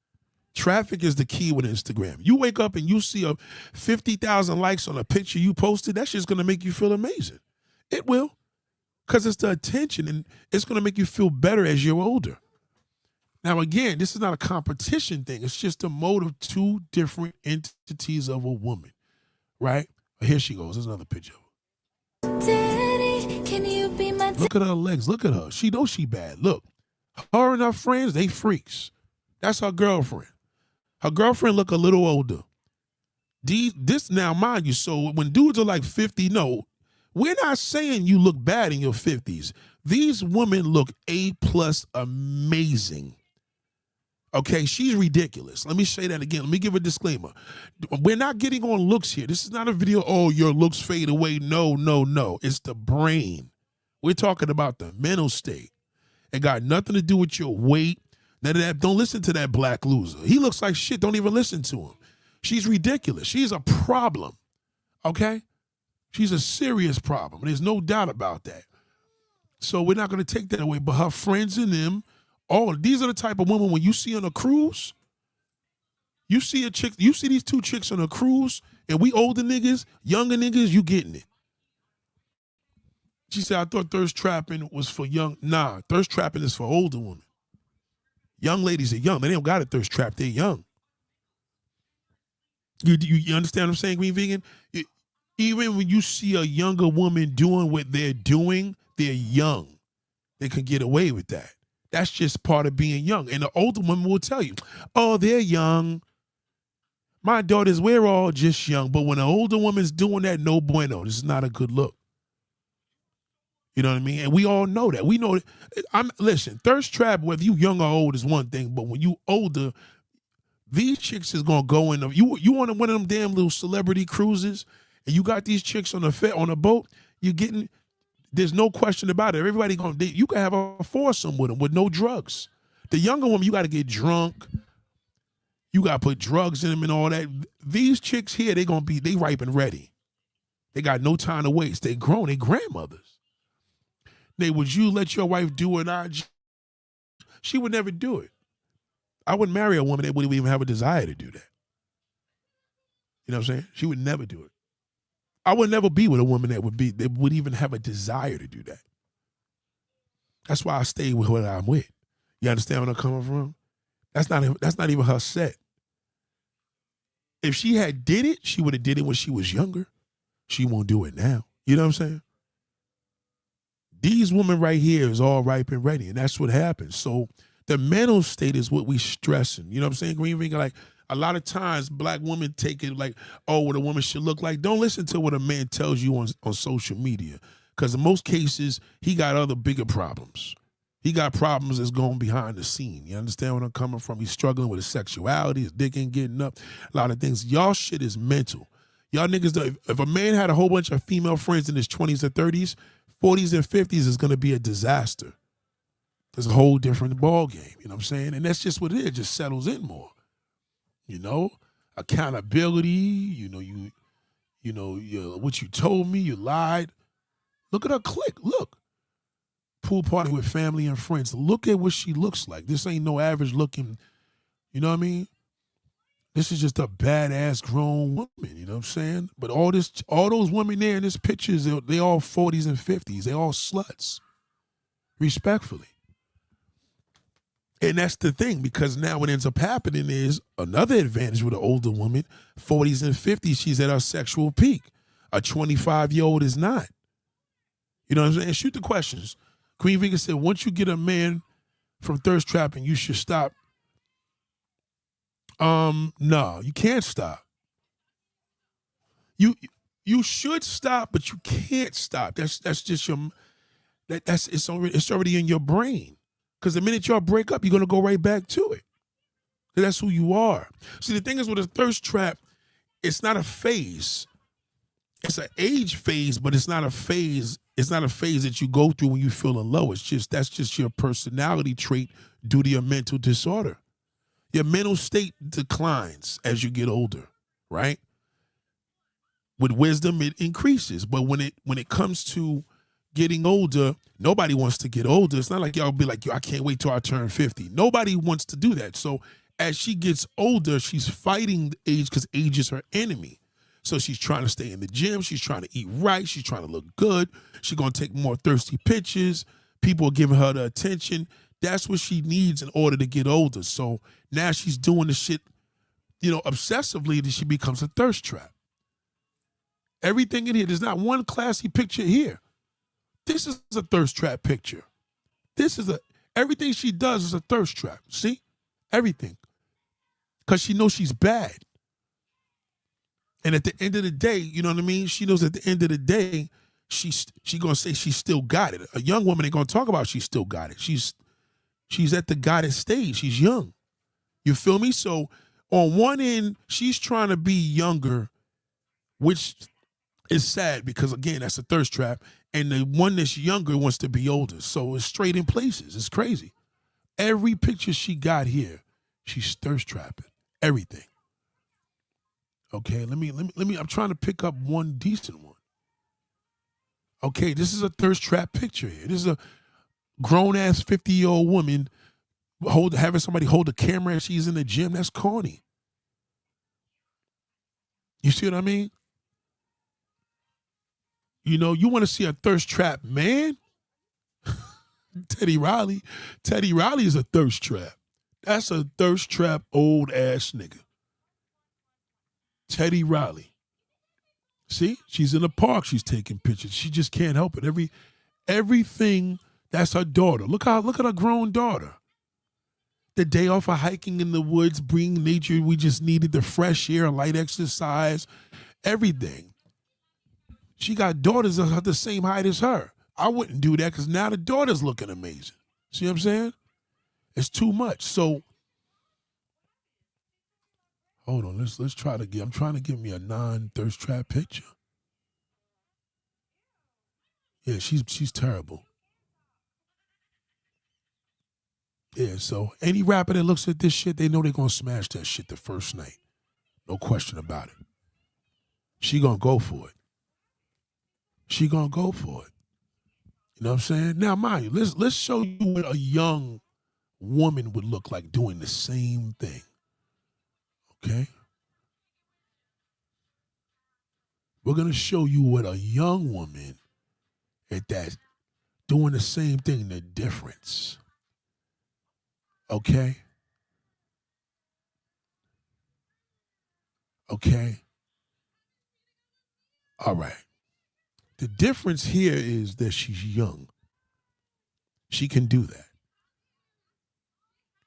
S1: Traffic is the key with Instagram. You wake up and you see 50,000 likes on a picture you posted, that's just gonna make you feel amazing. It will. Because it's the attention, and it's going to make you feel better as you're older. Now, again, this is not a competition thing. It's just a mode of two different entities of a woman, right? Here she goes. There's another picture. Daddy, can you be my Look at her legs. Look at her. She knows she bad. Look, her and her friends, they freaks. That's her girlfriend. Her girlfriend look a little older. This now, mind you, so when dudes are like 50, no, we're not saying you look bad in your 50s. These women look A+ amazing. Okay, she's ridiculous. Let me say that again. Let me give a disclaimer. We're not getting on looks here. This is not a video, oh, your looks fade away. No, no, no. It's the brain. We're talking about the mental state. It got nothing to do with your weight. None of that. Don't listen to that black loser. He looks like shit. Don't even listen to him. She's ridiculous. She's a problem. Okay? She's a serious problem. There's no doubt about that. So we're not going to take that away. But her friends and them, these are the type of women when you see on a cruise, you see a chick, you see these two chicks on a cruise, and we older niggas, younger niggas, you getting it. She said, I thought thirst trapping was for young. Nah, thirst trapping is for older women. Young ladies are young. They don't got a thirst trap. They're young. You understand what I'm saying, Green Vegan? Even when you see a younger woman doing what they're doing, they're young. They can get away with that. That's just part of being young. And the older woman will tell you, oh, they're young. My daughters, we're all just young. But when an older woman's doing that, no bueno. This is not a good look. You know what I mean? And we all know that. We know that. Listen, thirst trap, whether you young or old, is one thing. But when you older, these chicks is gonna go in. You want one of them damn little celebrity cruises, and you got these chicks on a boat. You getting. There's no question about it. Everybody you can have a foursome with them with no drugs. The younger woman, you got to get drunk. You got to put drugs in them and all that. These chicks here, they ripe and ready. They got no time to waste. They grown. They grandmothers. Would you let your wife do it? She would never do it. I wouldn't marry a woman that wouldn't even have a desire to do that. You know what I'm saying? She would never do it. I would never be with a woman that would even have a desire to do that. That's why I stay with who I'm with. You understand where I'm coming from? That's not even her set. If she had did it, she would have did it when she was younger. She won't do it now. You know what I'm saying? These women right here is all ripe and ready, and that's what happens. So the mental state is what we stressing. You know what I'm saying, Green Finger? Like, a lot of times black women take it like, oh, what a woman should look like. Don't listen to what a man tells you on social media, because in most cases, he got other bigger problems. He got problems that's going behind the scene. You understand where I'm coming from? He's struggling with his sexuality, his dick ain't getting up, a lot of things. Y'all shit is mental. Y'all niggas, if a man had a whole bunch of female friends in his 20s or 30s, 40s and 50s is going to be a disaster. There's a whole different ball game, you know what I'm saying? And that's just what it is. It just settles in more. You know, accountability, you what you told me, you lied. Look at her click. Look. Pool party with family and friends. Look at what she looks like. This ain't no average looking, you know what I mean? This is just a badass grown woman, you know what I'm saying? But all those women there in this pictures, they all 40s and 50s. They all sluts. Respectfully. And that's the thing, because now what ends up happening is another advantage with an older woman, 40s and 50s, she's at her sexual peak. A 25-year-old is not. You know what I'm saying? Shoot the questions. Queen Vega said, once you get a man from thirst trapping, you should stop. No, you can't stop. You should stop, but you can't stop. That's just it's already in your brain. Because the minute y'all break up, you're going to go right back to it. That's who you are. See, the thing is with a thirst trap, it's not a phase. It's an age phase, but it's not a phase. It's not a phase that you go through when you feeling low. That's just your personality trait due to your mental disorder. Your mental state declines as you get older, right? With wisdom, it increases. But when it comes to getting older, nobody wants to get older. It's not like y'all be like, yo, I can't wait till I turn 50. Nobody wants to do that. So as she gets older, she's fighting age because age is her enemy. So she's trying to stay in the gym. She's trying to eat right. She's trying to look good. She's going to take more thirsty pictures. People are giving her the attention. That's what she needs in order to get older. So now she's doing the shit, obsessively, that she becomes a thirst trap. Everything in here, there's not one classy picture here. This is a thirst trap picture. Everything she does is a thirst trap. See? Everything. Because she knows she's bad. And at the end of the day, you know what I mean? She knows at the end of the day, she's going to say she still got it. A young woman ain't going to talk about she still got it. She's at the got it stage. She's young. You feel me? So on one end, she's trying to be younger, which is sad because, again, that's a thirst trap. And the one that's younger wants to be older. So it's straight in places. It's crazy. Every picture she got here, she's thirst trapping. Everything. Okay, let me. I'm trying to pick up one decent one. Okay, this is a thirst trap picture here. This is a grown-ass 50-year-old woman having somebody hold a camera as she's in the gym. That's corny. You see what I mean? You know, you want to see a thirst trap man? Teddy Riley. Teddy Riley is a thirst trap. That's a thirst trap old ass nigga. Teddy Riley. See, she's in the park. She's taking pictures. She just can't help it. Everything. That's her daughter. Look at her grown daughter. The day off of hiking in the woods, bring nature. We just needed the fresh air, light exercise, everything. She got daughters that are the same height as her. I wouldn't do that because now the daughter's looking amazing. See what I'm saying? It's too much. So hold on. Let's try to get. I'm trying to give me a non-thirst trap picture. Yeah, she's terrible. Yeah, so any rapper that looks at this shit, they know they're gonna smash that shit the first night. No question about it. She gonna go for it. She gonna go for it. You know what I'm saying? Now, mind you, let's show you what a young woman would look like doing the same thing. Okay? We're gonna show you what a young woman at that doing the same thing, the difference. Okay? Okay? All right. The difference here is that she's young. She can do that.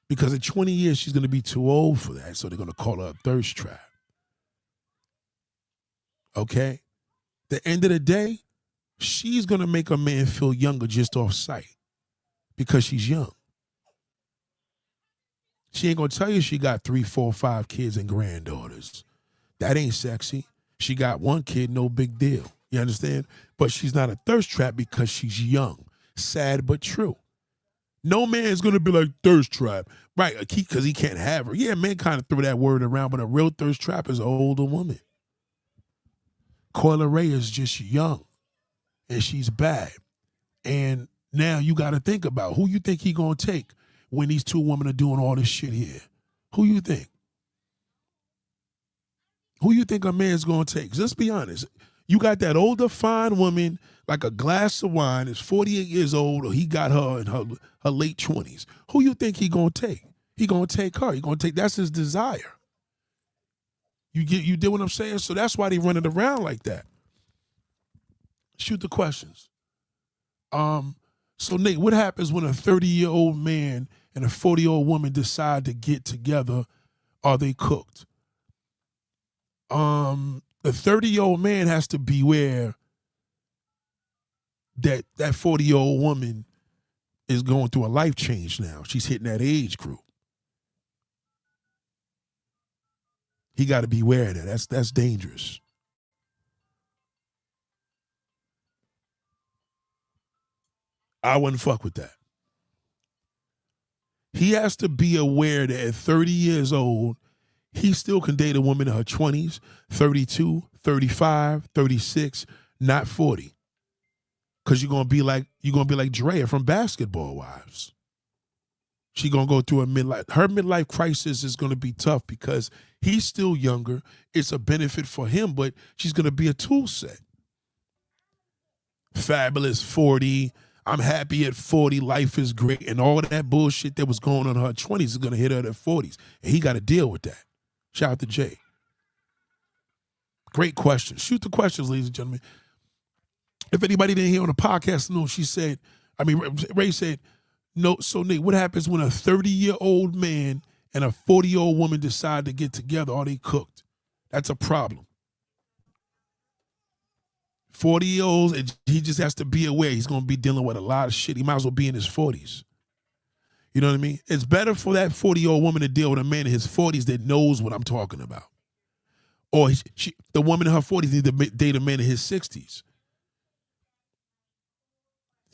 S1: Because at 20 years, she's going to be too old for that, so they're going to call her a thirst trap. Okay? The end of the day, she's going to make a man feel younger just off sight because she's young. She ain't going to tell you she got 3, 4, 5 kids and granddaughters. That ain't sexy. She got one kid, no big deal. You understand? But she's not a thirst trap because she's young. Sad but true. No man's going to be like thirst trap. Right, because he can't have her. Yeah, men kind of throw that word around, but a real thirst trap is an older woman. Coyle Ray is just young, and she's bad. And now you got to think about who you think he going to take when these two women are doing all this shit here. Who you think? Who you think a man's going to take? Let's be honest. You got that older, fine woman, like a glass of wine, is 48 years old, or he got her in her late 20s. Who you think he going to take? He going to take her. He going to take, that's his desire. You get what I'm saying? So that's why they run it around like that. Shoot the questions. So Nate, what happens when a 30-year-old man and a 40-year-old woman decide to get together? Are they cooked? The 30-year-old man has to beware that 40-year-old woman is going through a life change now. She's hitting that age group. He got to beware of that. That's dangerous. I wouldn't fuck with that. He has to be aware that at 30 years old, he still can date a woman in her 20s, 32, 35, 36, not 40. Because you're gonna be like Drea from Basketball Wives. She's gonna go through her midlife crisis is gonna be tough because he's still younger. It's a benefit for him, but she's gonna be a tool set. Fabulous 40. I'm happy at 40. Life is great. And all that bullshit that was going on in her 20s is gonna hit her at 40s. And he gotta deal with that. Shout out to Jay. Great question. Shoot the questions, ladies and gentlemen. If anybody didn't hear on the podcast, no, Ray said, no, so Nate, what happens when a 30-year-old man and a 40-year-old woman decide to get together? Are they cooked? That's a problem. 40-year-olds, he just has to be aware he's going to be dealing with a lot of shit. He might as well be in his 40s. You know what I mean? It's better for that 40-year-old woman to deal with a man in his 40s that knows what I'm talking about. Or the woman in her 40s needs to date a man in his 60s.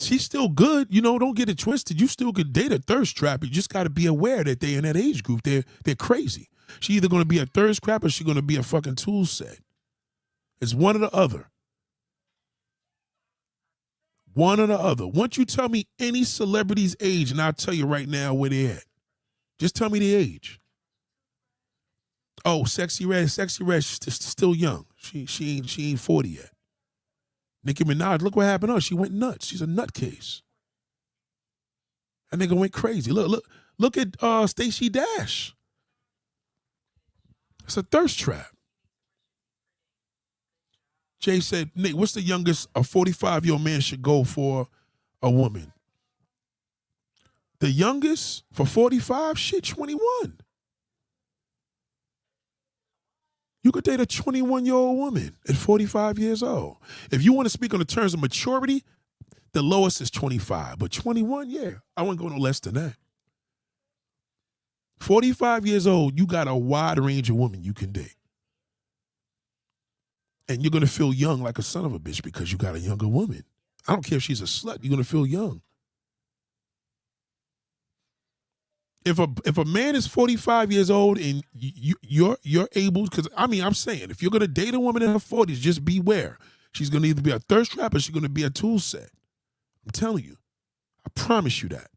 S1: She's still good. You know, don't get it twisted. You still could date a thirst trap. You just got to be aware that they're in that age group. They're crazy. She's either going to be a thirst trap or she's going to be a fucking tool set. It's one or the other. One or the other. Once you tell me any celebrity's age, and I'll tell you right now where they're at. Just tell me the age. Oh, Sexy Red. Sexy Red, she's still young. She ain't 40 yet. Nicki Minaj, look what happened to her. She went nuts. She's a nutcase. That nigga went crazy. Look at Stacey Dash. It's a thirst trap. Jay said, Nick, what's the youngest a 45-year-old man should go for a woman? The youngest for 45? Shit, 21. You could date a 21-year-old woman at 45 years old. If you want to speak on the terms of maturity, the lowest is 25. But 21, yeah, I wouldn't go no less than that. 45 years old, you got a wide range of women you can date. And you're going to feel young like a son of a bitch because you got a younger woman. I don't care if she's a slut, you're going to feel young. If a man is 45 years old and you're able, because I'm saying, if you're going to date a woman in her 40s, just beware. She's going to either be a thirst trap or she's going to be a tool set. I'm telling you. I promise you that.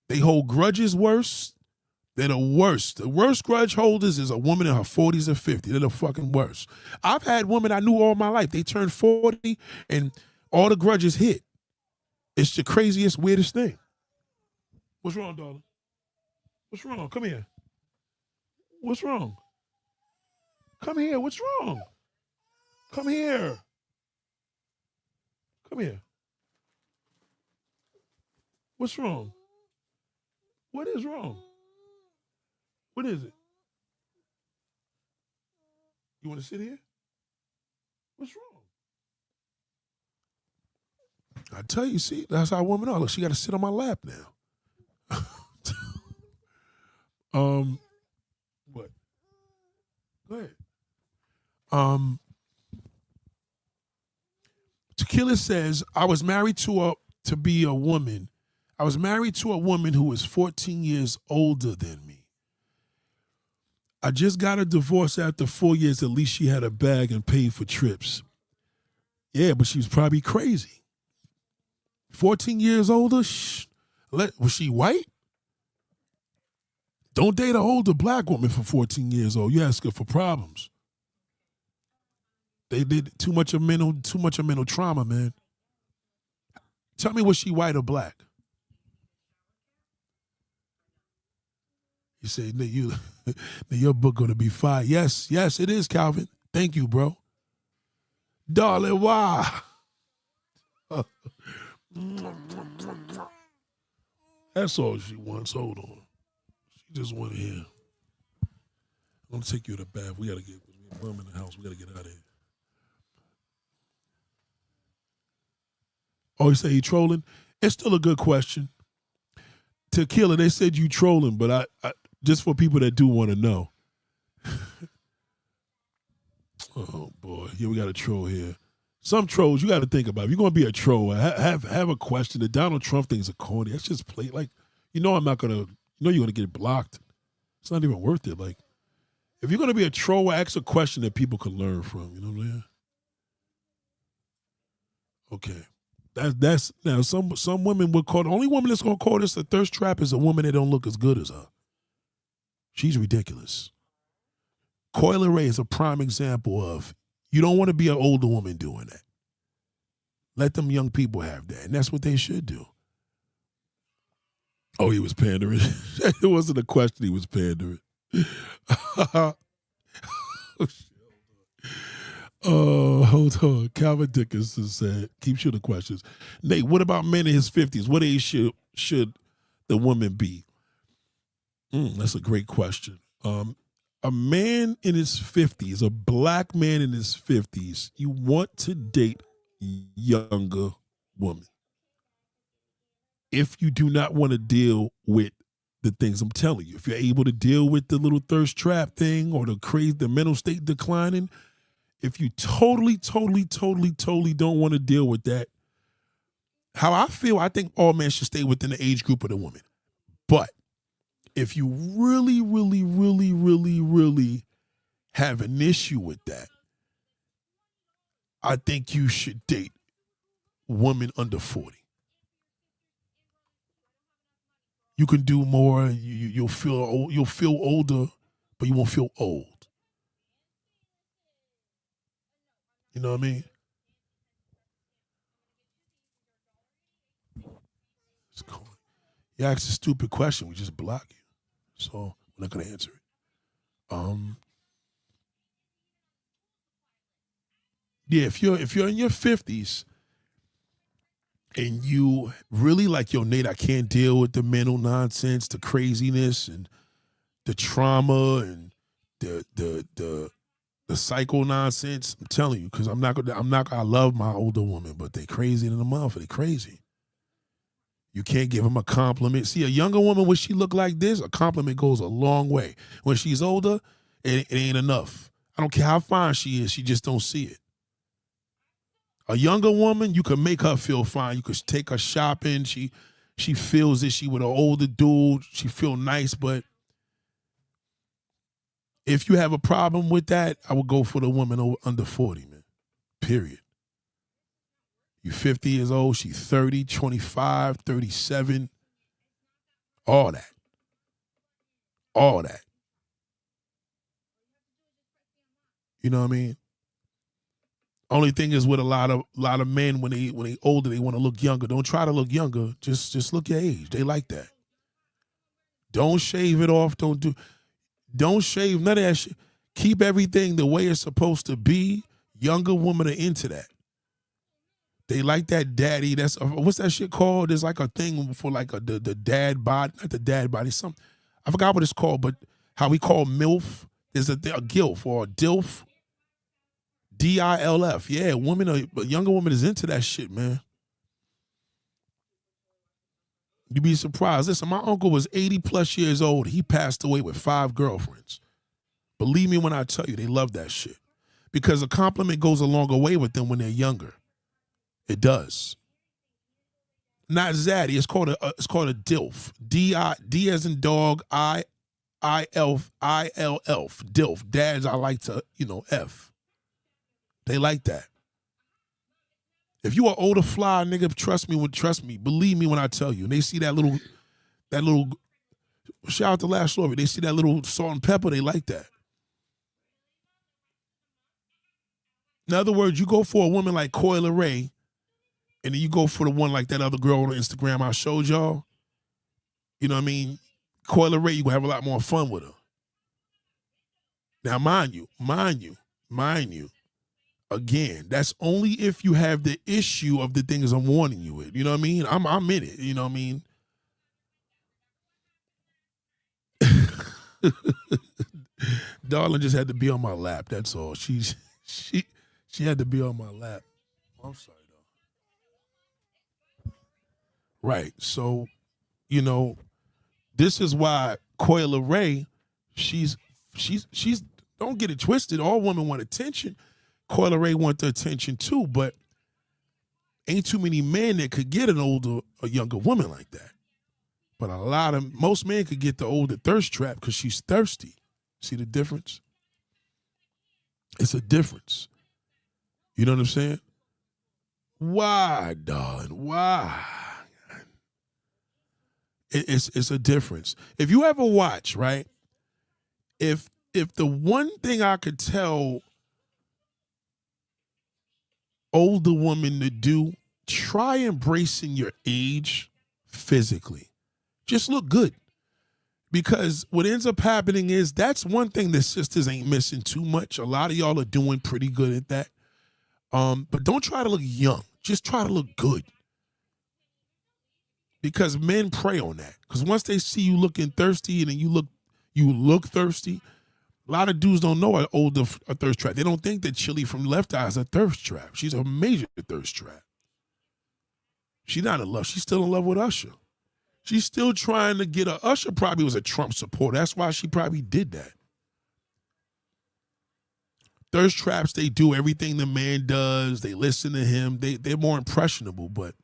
S1: They hold grudges worse. They're the worst. The worst grudge holders is a woman in her 40s and 50s. They're the fucking worst. I've had women I knew all my life. They turned 40 and all the grudges hit. It's the craziest, weirdest thing. What's wrong, darling? What's wrong? Come here. What's wrong? Come here. What's wrong? Come here. Come here. What's wrong? What is wrong? What is it? You want to sit here? What's wrong? I tell you, see, that's how women are. Look, she got to sit on my lap now. What? Go ahead. Tequila says, I was married to be a woman. I was married to a woman who was 14 years older than me. I just got a divorce after 4 years. At least she had a bag and paid for trips. Yeah, but she was probably crazy. 14 years older? Was she white? Don't date an older black woman for 14 years old. You ask her for problems. They did too much of mental trauma, man. Tell me, was she white or black? You say, your book gonna be fire. Yes, it is, Calvin. Thank you, bro. Darling, why? That's all she wants. Hold on. She just want to hear. I'm gonna take you to the bath. We gotta get room in the house. We gotta get out of here. Oh, you say he trolling? It's still a good question. Tequila, they said you trolling, but I just for people that do want to know. Oh boy, here we got a troll here. Some trolls you got to think about. If you're gonna be a troll, have a question. The Donald Trump thing's a corny. That's just play like, I'm not gonna. You're gonna get blocked. It's not even worth it. Like, if you're gonna be a troll, ask a question that people can learn from. You know what I'm saying? Okay. That's now some women would call, the only woman that's gonna call this a thirst trap is a woman that don't look as good as her. She's ridiculous. Coyle Ray is a prime example of, you don't want to be an older woman doing that. Let them young people have that, and that's what they should do. Oh, he was pandering. It wasn't a question, he was pandering. Oh, hold on. Calvin Dickinson said, keep shooting questions. Nate, what about men in his 50s? What age should the woman be? That's a great question. A man in his 50s, a black man in his 50s, you want to date a younger woman. If you do not want to deal with the things I'm telling you, if you're able to deal with the little thirst trap thing or the mental state declining, if you totally don't want to deal with that, how I feel, I think all men should stay within the age group of the woman. But if you really have an issue with that, I think you should date women under 40. You can do more. You'll feel older, but you won't feel old. You know what I mean? It's cool. You ask a stupid question, we just block you. So we're not gonna answer it. Yeah, if you're in your 50s and you really like, yo, Nate, I can't deal with the mental nonsense, the craziness, and the trauma, and the psycho nonsense. I'm telling you, because I love my older woman, but they crazy in the mouth. They crazy. You can't give them a compliment. See, a younger woman, when she look like this, a compliment goes a long way. When she's older, it ain't enough. I don't care how fine she is, she just don't see it. A younger woman, you can make her feel fine. You could take her shopping. She feels that she with an older dude. She feel nice, but if you have a problem with that, I would go for the woman under 40, man. Period. You 50 years old, she 30, 25, 37, all that. All that. You know what I mean? Only thing is with a lot of men when they older, they want to look younger. Don't try to look younger. Just look your age. They like that. Don't shave it off. Don't shave none of that shit. Keep everything the way it's supposed to be. Younger women are into that. They like that daddy. That's what's that shit called? There's like a thing for like the dad body, not the dad body. I forgot what it's called, but how we call MILF. There's a GILF or a DILF. DILF. Yeah, a younger woman is into that shit, man. You'd be surprised. Listen, my uncle was 80 plus years old. He passed away with 5 girlfriends. Believe me when I tell you, they love that shit. Because a compliment goes a longer way with them when they're younger. It does. Not zaddy. It's called a DILF. D as in dog. ILF. DILF. Dads I like to, F. They like that. If you are older fly nigga, trust me, believe me when I tell you. And they see that little shout out to Last Story. They see that little salt and pepper, they like that. In other words, you go for a woman like Coyle Ray, and then you go for the one like that other girl on Instagram I showed y'all. You know what I mean? Coyle Ray, you're gonna have a lot more fun with her. Now, mind you, again, that's only if you have the issue of the things I'm warning you with. You know what I mean? I'm in it. You know what I mean? Darling just had to be on my lap. That's all. She had to be on my lap. I'm sorry, though. Right. So, this is why Coyle Ray, she's don't get it twisted. All women want attention. Coyle Ray want the attention too, but ain't too many men that could get a younger woman like that. But most men could get the older thirst trap because she's thirsty. See the difference? It's a difference. You know what I'm saying? Why, darling? Why? It's a difference. If you ever watch, right? If the one thing I could tell older women to do, try embracing your age physically. Just look good. Because what ends up happening is that's one thing that sisters ain't missing too much. A lot of y'all are doing pretty good at that. But don't try to look young. Just try to look good. Because men prey on that. Because once they see you looking thirsty and then you look thirsty, a lot of dudes don't know a thirst trap. They don't think that Chili from Left Eye is a thirst trap. She's a major thirst trap. She's not in love. She's still in love with Usher. She's still trying to get Usher probably was a Trump supporter. That's why she probably did that. Thirst traps, they do everything the man does. They listen to him. They're more impressionable. But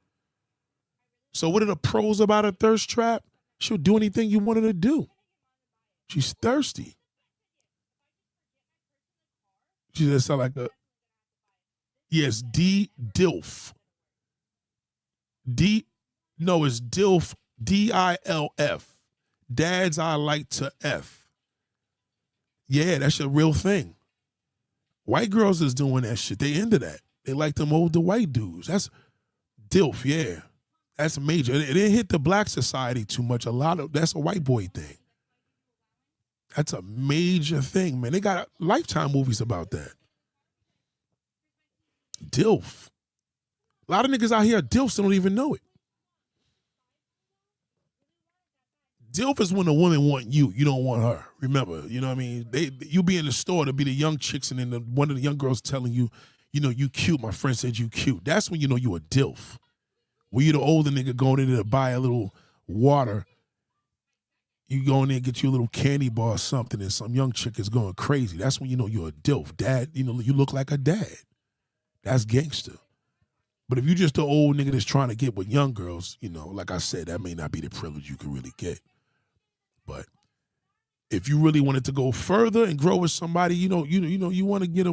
S1: so what are the pros about a thirst trap? She'll do anything you want her to do. She's thirsty. She just sound like yes, DILF. It's DILF, DILF. Dads I like to F. Yeah, that's a real thing. White girls is doing that shit. They into that. They like them older white dudes. That's DILF, yeah. That's major. It didn't hit the black society too much. That's a white boy thing. That's a major thing, man. They got Lifetime movies about that. DILF. A lot of niggas out here are DILFs that don't even know it. DILF is when a woman want you. You don't want her. Remember, you know what I mean? You be in the store to be the young chicks and then one of the young girls telling you, you know, you cute. My friend said you cute. That's when you know you a DILF. When you the older nigga going in there to buy a little water, you go in there and get you a little candy bar or something and some young chick is going crazy. That's when you know you're a DILF. Dad, you know, you look like a dad. That's gangster. But if you just the old nigga that's trying to get with young girls, you know, like I said, that may not be the privilege you can really get. But if you really wanted to go further and grow with somebody, you want to get a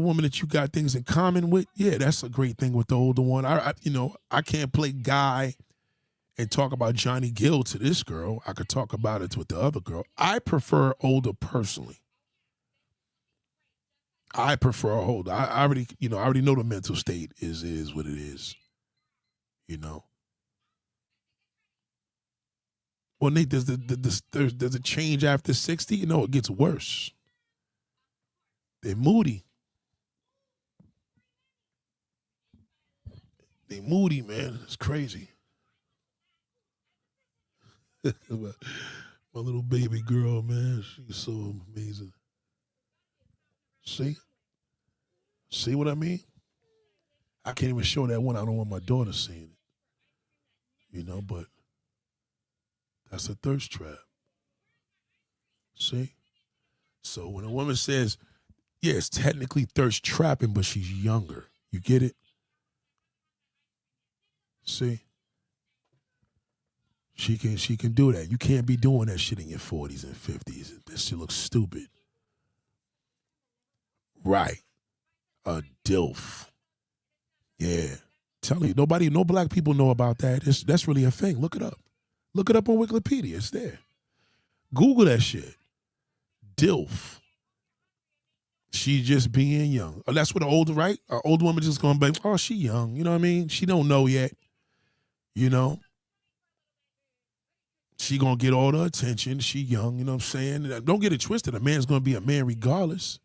S1: woman that you got things in common with. Yeah, that's a great thing with the older one. I can't play guy and talk about Johnny Gill to this girl. I could talk about it with the other girl. I prefer older personally. I prefer older. I already know the mental state is what it is. You know. Well, Nate, there's a change after 60. You know, it gets worse. They're moody. They moody, man. It's crazy. My little baby girl, man, she's so amazing. See what I mean? I can't even show that one. I don't want my daughter seeing it. You know, but that's a thirst trap. See? So when a woman says, yeah, it's technically thirst trapping, but she's younger. You get it? See? She can do that. You can't be doing that shit in your 40s and 50s. That shit looks stupid. Right. A DILF. Yeah. Telling you, no black people know about that. That's really a thing. Look it up. Look it up on Wikipedia. It's there. Google that shit. DILF. She just being young. Oh, that's what an older, right? An old woman just going to be, oh, she young. You know what I mean? She don't know yet. You know? She going to get all the attention. She young. You know what I'm saying? Don't get it twisted. A man's going to be a man regardless.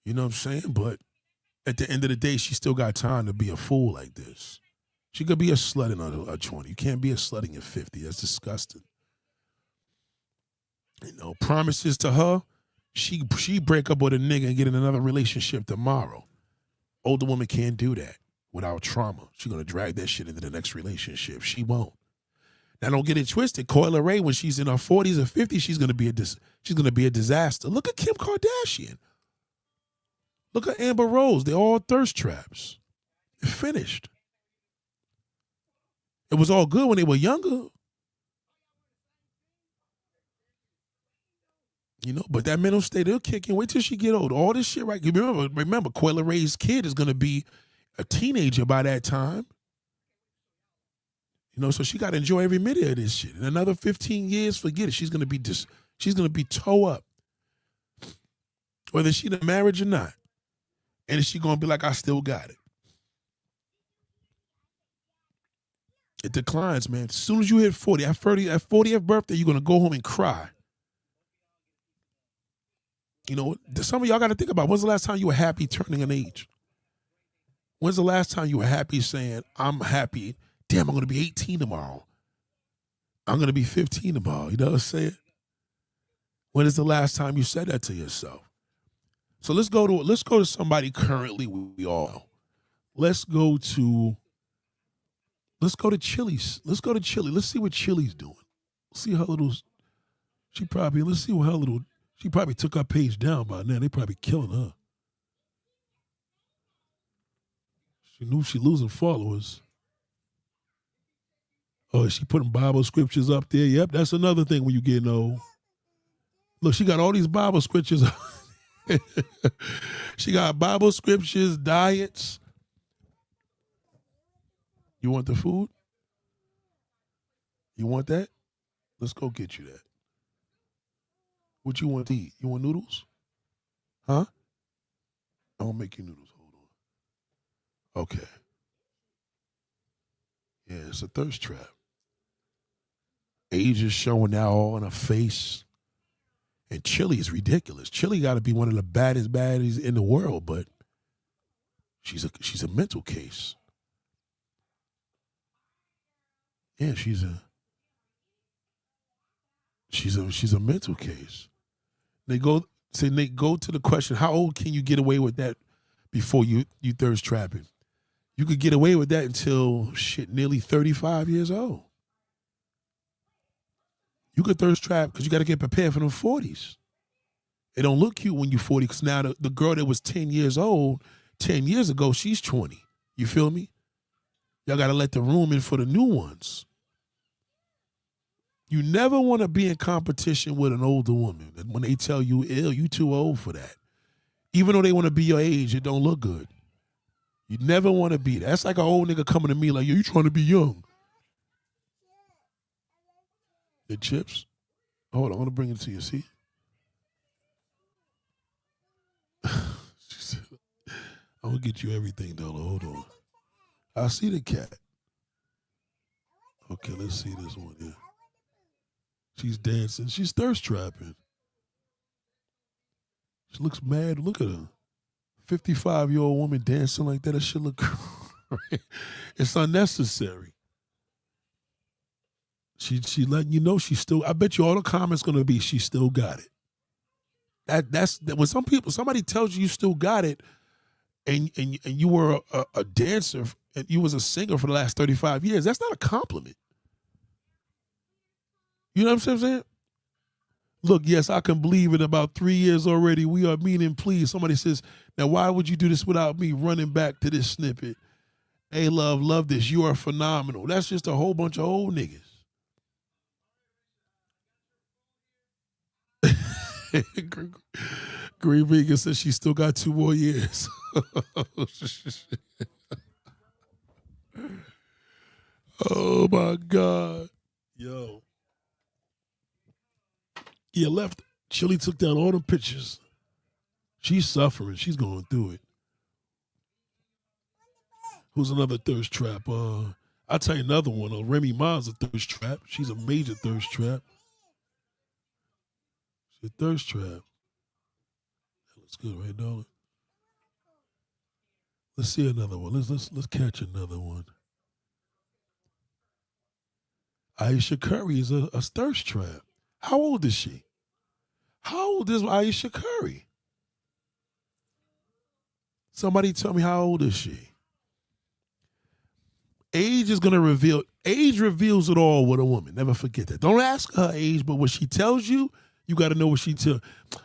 S1: You know what I'm saying? But at the end of the day, she still got time to be a fool like this. She could be a slut in her 20. You can't be a slut in your 50. That's disgusting. You know, promises to her, she break up with a nigga and get in another relationship tomorrow. Older woman can't do that without trauma. She's going to drag that shit into the next relationship. She won't. Now, don't get it twisted. Coyle Ray, when she's in her 40s or 50s, she's going to be a disaster. Look at Kim Kardashian. Look at Amber Rose. They're all thirst traps. They're finished. It was all good when they were younger. You know, but that mental state, they'll kick in. Wait till she get old. All this shit, right? Remember, Coyle Ray's kid is going to be a teenager by that time. You know, so she got to enjoy every minute of this shit. In another 15 years, forget it. She's going to be toe up. Whether she in a marriage or not. And is she going to be like, I still got it? It declines, man. As soon as you hit 40, at 40th birthday, you're going to go home and cry. You know, some of y'all got to think about, when's the last time you were happy turning an age? When's the last time you were happy saying, I'm happy, damn, I'm going to be 18 tomorrow. I'm going to be 15 tomorrow. You know what I'm saying? When is the last time you said that to yourself? So let's go to somebody currently we all know. Let's go to Chili's. Let's go to Chili. Let's see what Chili's doing. See her little, she probably took her page down by now. They probably killing her. She knew she losing followers. Oh, is she putting Bible scriptures up there? Yep, that's another thing when you getting old. Look, she got all these Bible scriptures. She got Bible scriptures, diets. You want the food? You want that? Let's go get you that. What you want to eat? You want noodles? Huh? I'll make you noodles. Hold on. Okay. Yeah, it's a thirst trap. Age is showing now all in her face. And Chili is ridiculous. Chili got to be one of the baddest baddies in the world, but she's a mental case. Yeah, she's a mental case. They go to the question, how old can you get away with that before you thirst trapping? You could get away with that until nearly 35 years old. You could thirst trap because you got to get prepared for them 40s. It don't look cute when you're 40 because now the girl that was 10 years old 10 years ago, she's 20. You feel me? Y'all got to let the room in for the new ones. You never want to be in competition with an older woman. And when they tell you, ill, you too old for that. Even though they want to be your age, it don't look good. You never want to be that. That's like an old nigga coming to me like, yo, you trying to be young. The chips? Hold on, I'm going to bring it to you, see? She said, I'm going to get you everything, Della. Hold on. I see the cat. Okay, let's see this one here. She's dancing. She's thirst trapping. She looks mad. Look at her. 55-year-old woman dancing like that. That shit look right. It's unnecessary. She letting you know she still. I bet you all the comments gonna be she still got it. That's when somebody tells you still got it, and you were a dancer and you was a singer for the last 35 years. That's not a compliment. You know what I'm saying? Look, yes, I can believe in about 3 years already. We are mean and pleased. Somebody says, now why would you do this without me? Running back to this snippet. Hey, love this. You are phenomenal. That's just a whole bunch of old niggas. Green Vegan says she still got 2 more years. Oh, my God. Yo. Yeah, left. Chili took down all the pictures. She's suffering. She's going through it. Who's another thirst trap? I'll tell you another one. Remy Ma's a thirst trap. She's a major thirst trap. She's a thirst trap. That looks good, right, darling? Let's see another one. Let's catch another one. Aisha Curry is a thirst trap. How old is she? How old is Aisha Curry? Somebody tell me, how old is she? Age is going to reveal. Age reveals it all with a woman. Never forget that. Don't ask her age, but what she tells you, you got to know what she tells.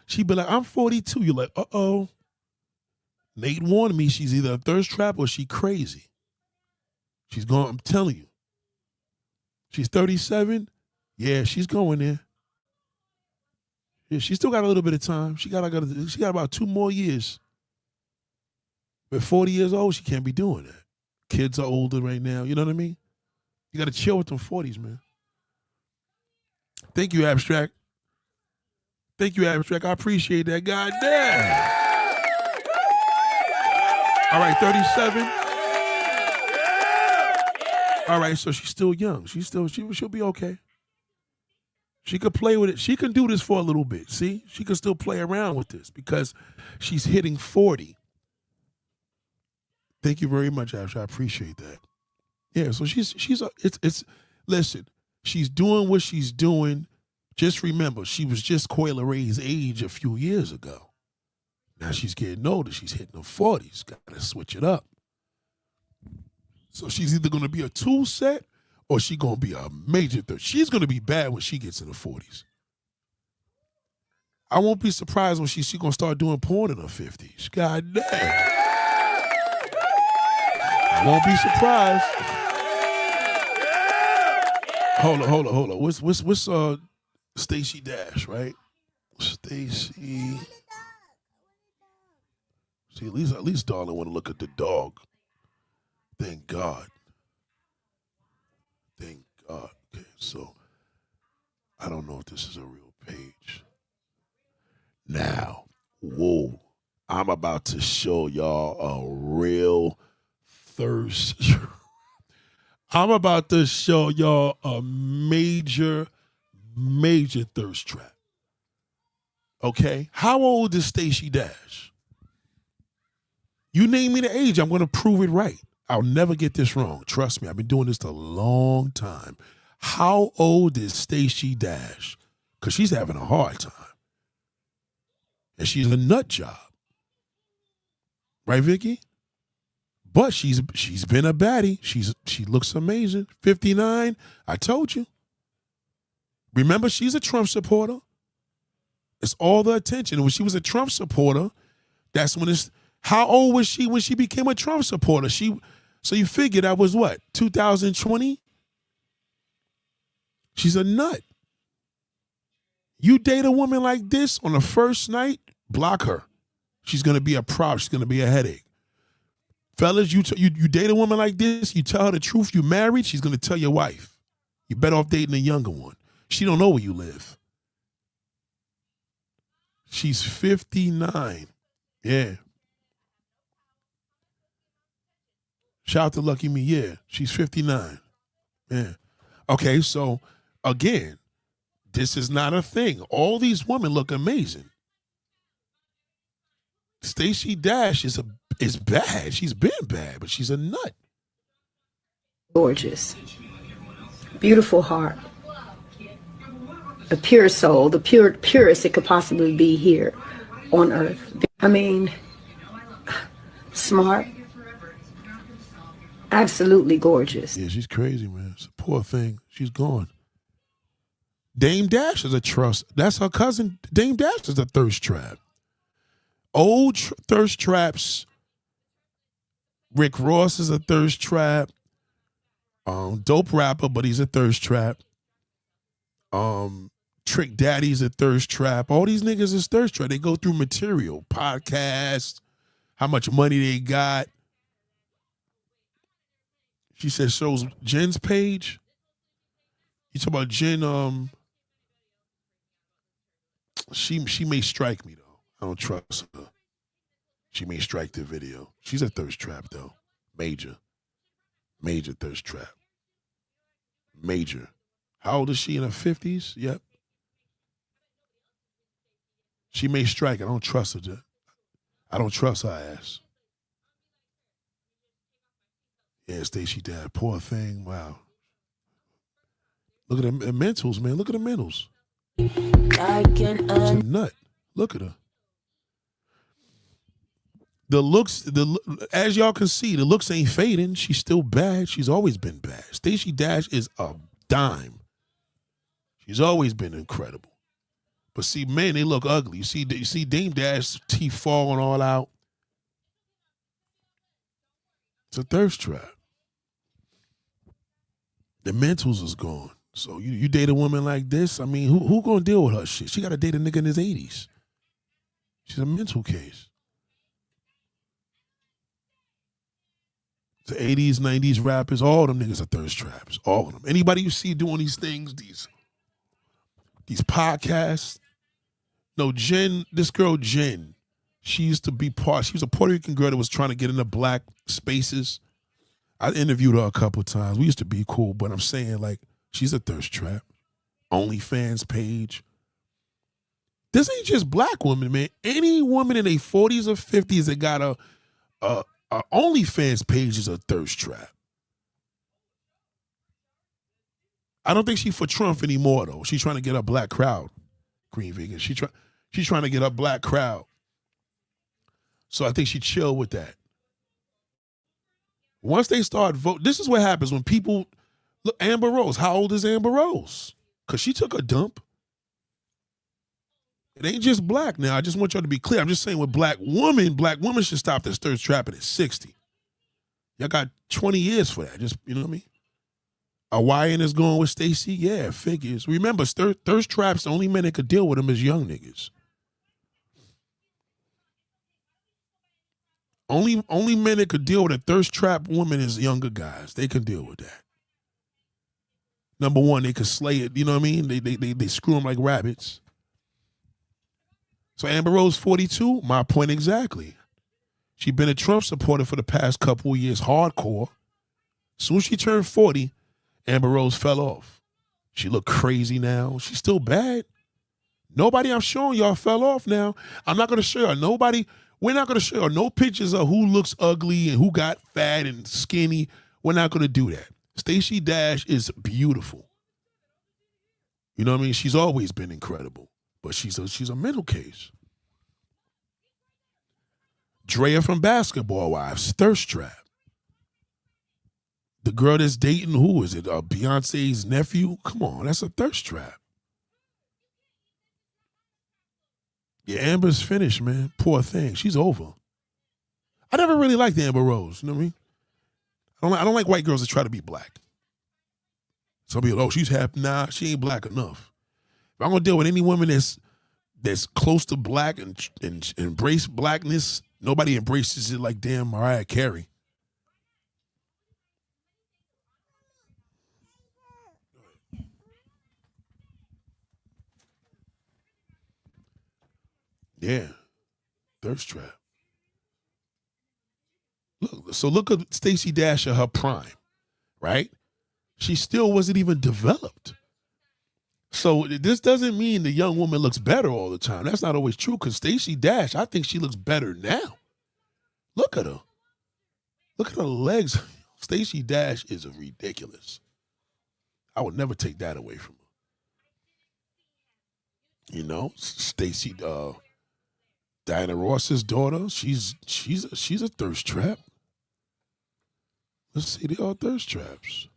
S1: She be like, I'm 42. You're like, uh-oh. Nate warned me she's either a thirst trap or she crazy. She's going, I'm telling you. She's 37. Yeah, she's going there. Yeah, she still got a little bit of time. She got about 2 more years. But 40 years old, she can't be doing that. Kids are older right now. You know what I mean? You got to chill with them 40s, man. Thank you, Abstract. Thank you, Abstract. I appreciate that. God damn. All right, 37. All right, so she's still young. She'll be okay. She could play with it. She can do this for a little bit. See? She can still play around with this because she's hitting 40. Thank you very much, Ash. I appreciate that. Yeah, so listen, she's doing what she's doing. Just remember, she was just Coyle Ray's age a few years ago. Now she's getting older. She's hitting the 40s. Got to switch it up. So she's either going to be a tool set or she's going to be a major third. She's going to be bad when she gets in the 40s. I won't be surprised when she's going to start doing porn in her 50s. God damn. I won't be surprised. Hold on. What's Stacey Dash, right? Stacey. See, at least darling want to look at the dog. Thank God. Thank God. Okay, so I don't know if this is a real page. Now, whoa, I'm about to show y'all a real thirst. I'm about to show y'all a major, major thirst trap. Okay? How old is Stacey Dash? You name me the age, I'm going to prove it right. I'll never get this wrong. Trust me, I've been doing this a long time. How old is Stacey Dash? Because she's having a hard time. And she's a nut job. Right, Vicky? But she's been a baddie. She looks amazing. 59. I told you. Remember, she's a Trump supporter. It's all the attention. When she was a Trump supporter, that's when it's. How old was she when she became a Trump supporter? So you figure that was what, 2020? She's a nut. You date a woman like this on the first night, block her. She's gonna be a problem. She's gonna be a headache. Fellas, you date a woman like this, you tell her the truth, you married, she's going to tell your wife. You better off dating a younger one. She don't know where you live. She's 59. Yeah. Shout out to Lucky Me. Yeah, she's 59. Yeah. Okay, so again, this is not a thing. All these women look amazing. Stacey Dash is bad. She's been bad, but she's a nut.
S3: Gorgeous. Beautiful heart. A pure soul, the purest it could possibly be here on earth. I mean, smart. Absolutely gorgeous.
S1: Yeah, she's crazy, man. It's a poor thing. She's gone. Dame Dash is a trust. That's her cousin. Dame Dash is a thirst trap. Old thirst traps. Rick Ross is a thirst trap. Dope rapper, but he's a thirst trap. Trick Daddy's a thirst trap. All these niggas is thirst trap. They go through material, podcasts, how much money they got. She said shows Jen's page. You talk about Jen, she may strike me though. I don't trust her. She may strike the video. She's a thirst trap though. Major thirst trap. Major. How old is she? In her 50s? Yep. She may strike. I don't trust her. I don't trust her ass. Yeah, Stacey Dash. Poor thing. Wow. Look at the mentals, man. Look at the mentals. She's a nut. Look at her. The looks, as y'all can see, the looks ain't fading. She's still bad. She's always been bad. Stacey Dash is a dime. She's always been incredible. But see, man, they look ugly. You see Dame Dash teeth falling all out. It's a thirst trap. The mentals is gone. So you date a woman like this, I mean, who gonna deal with her shit? She gotta date a nigga in his 80s. She's a mental case. The 80s, 90s rappers, all them niggas are thirst traps. All of them. Anybody you see doing these things, these podcasts. No, Jen, this girl Jen, she was a Puerto Rican girl that was trying to get into black spaces. I interviewed her a couple of times. We used to be cool, but I'm saying, like, she's a thirst trap. OnlyFans page. This ain't just black women, man. Any woman in their 40s or 50s that got a OnlyFans page is a thirst trap. I don't think she's for Trump anymore, though. She's trying to get a black crowd. Green Vegan. She's trying to get a black crowd. So I think she chill with that. Once they start vote, this is what happens when people look. Amber Rose. How old is Amber Rose? Because she took a dump. It ain't just black now. I just want y'all to be clear. I'm just saying with black women should stop this thirst trapping at 60. Y'all got 20 years for that. Just, you know what I mean? Hawaiian is going with Stacey. Yeah, figures. Remember, thirst traps, the only men that could deal with them is young niggas. Only men that could deal with a thirst trap woman is younger guys. They can deal with that. Number one, they could slay it. You know what I mean? They screw them like rabbits. So Amber Rose, 42, my point exactly. She's been a Trump supporter for the past couple of years, hardcore. Soon as she turned 40, Amber Rose fell off. She looked crazy now. She's still bad. Nobody I'm showing y'all fell off now. I'm not going to show y'all nobody. We're not going to show y'all no pictures of who looks ugly and who got fat and skinny. We're not going to do that. Stacey Dash is beautiful. You know what I mean? She's always been incredible, but she's a mental case. Drea from Basketball Wives, thirst trap. The girl that's dating, who is it? Beyonce's nephew? Come on, that's a thirst trap. Yeah, Amber's finished, man. Poor thing. She's over. I never really liked Amber Rose. You know what I mean? I don't like white girls that try to be black. Some people, oh, she's happy. Nah, she ain't black enough. If I'm gonna deal with any woman that's close to black and embrace blackness, nobody embraces it like damn Mariah Carey. Yeah, thirst trap. Look at Stacey Dash at her prime, right? She still wasn't even developed. So this doesn't mean the young woman looks better all the time. That's not always true because Stacey Dash, I think she looks better now. Look at her. Look at her legs. Stacey Dash is ridiculous. I would never take that away from her. You know, Stacey, Diana Ross's daughter, she's a thirst trap. Let's see, they are thirst traps.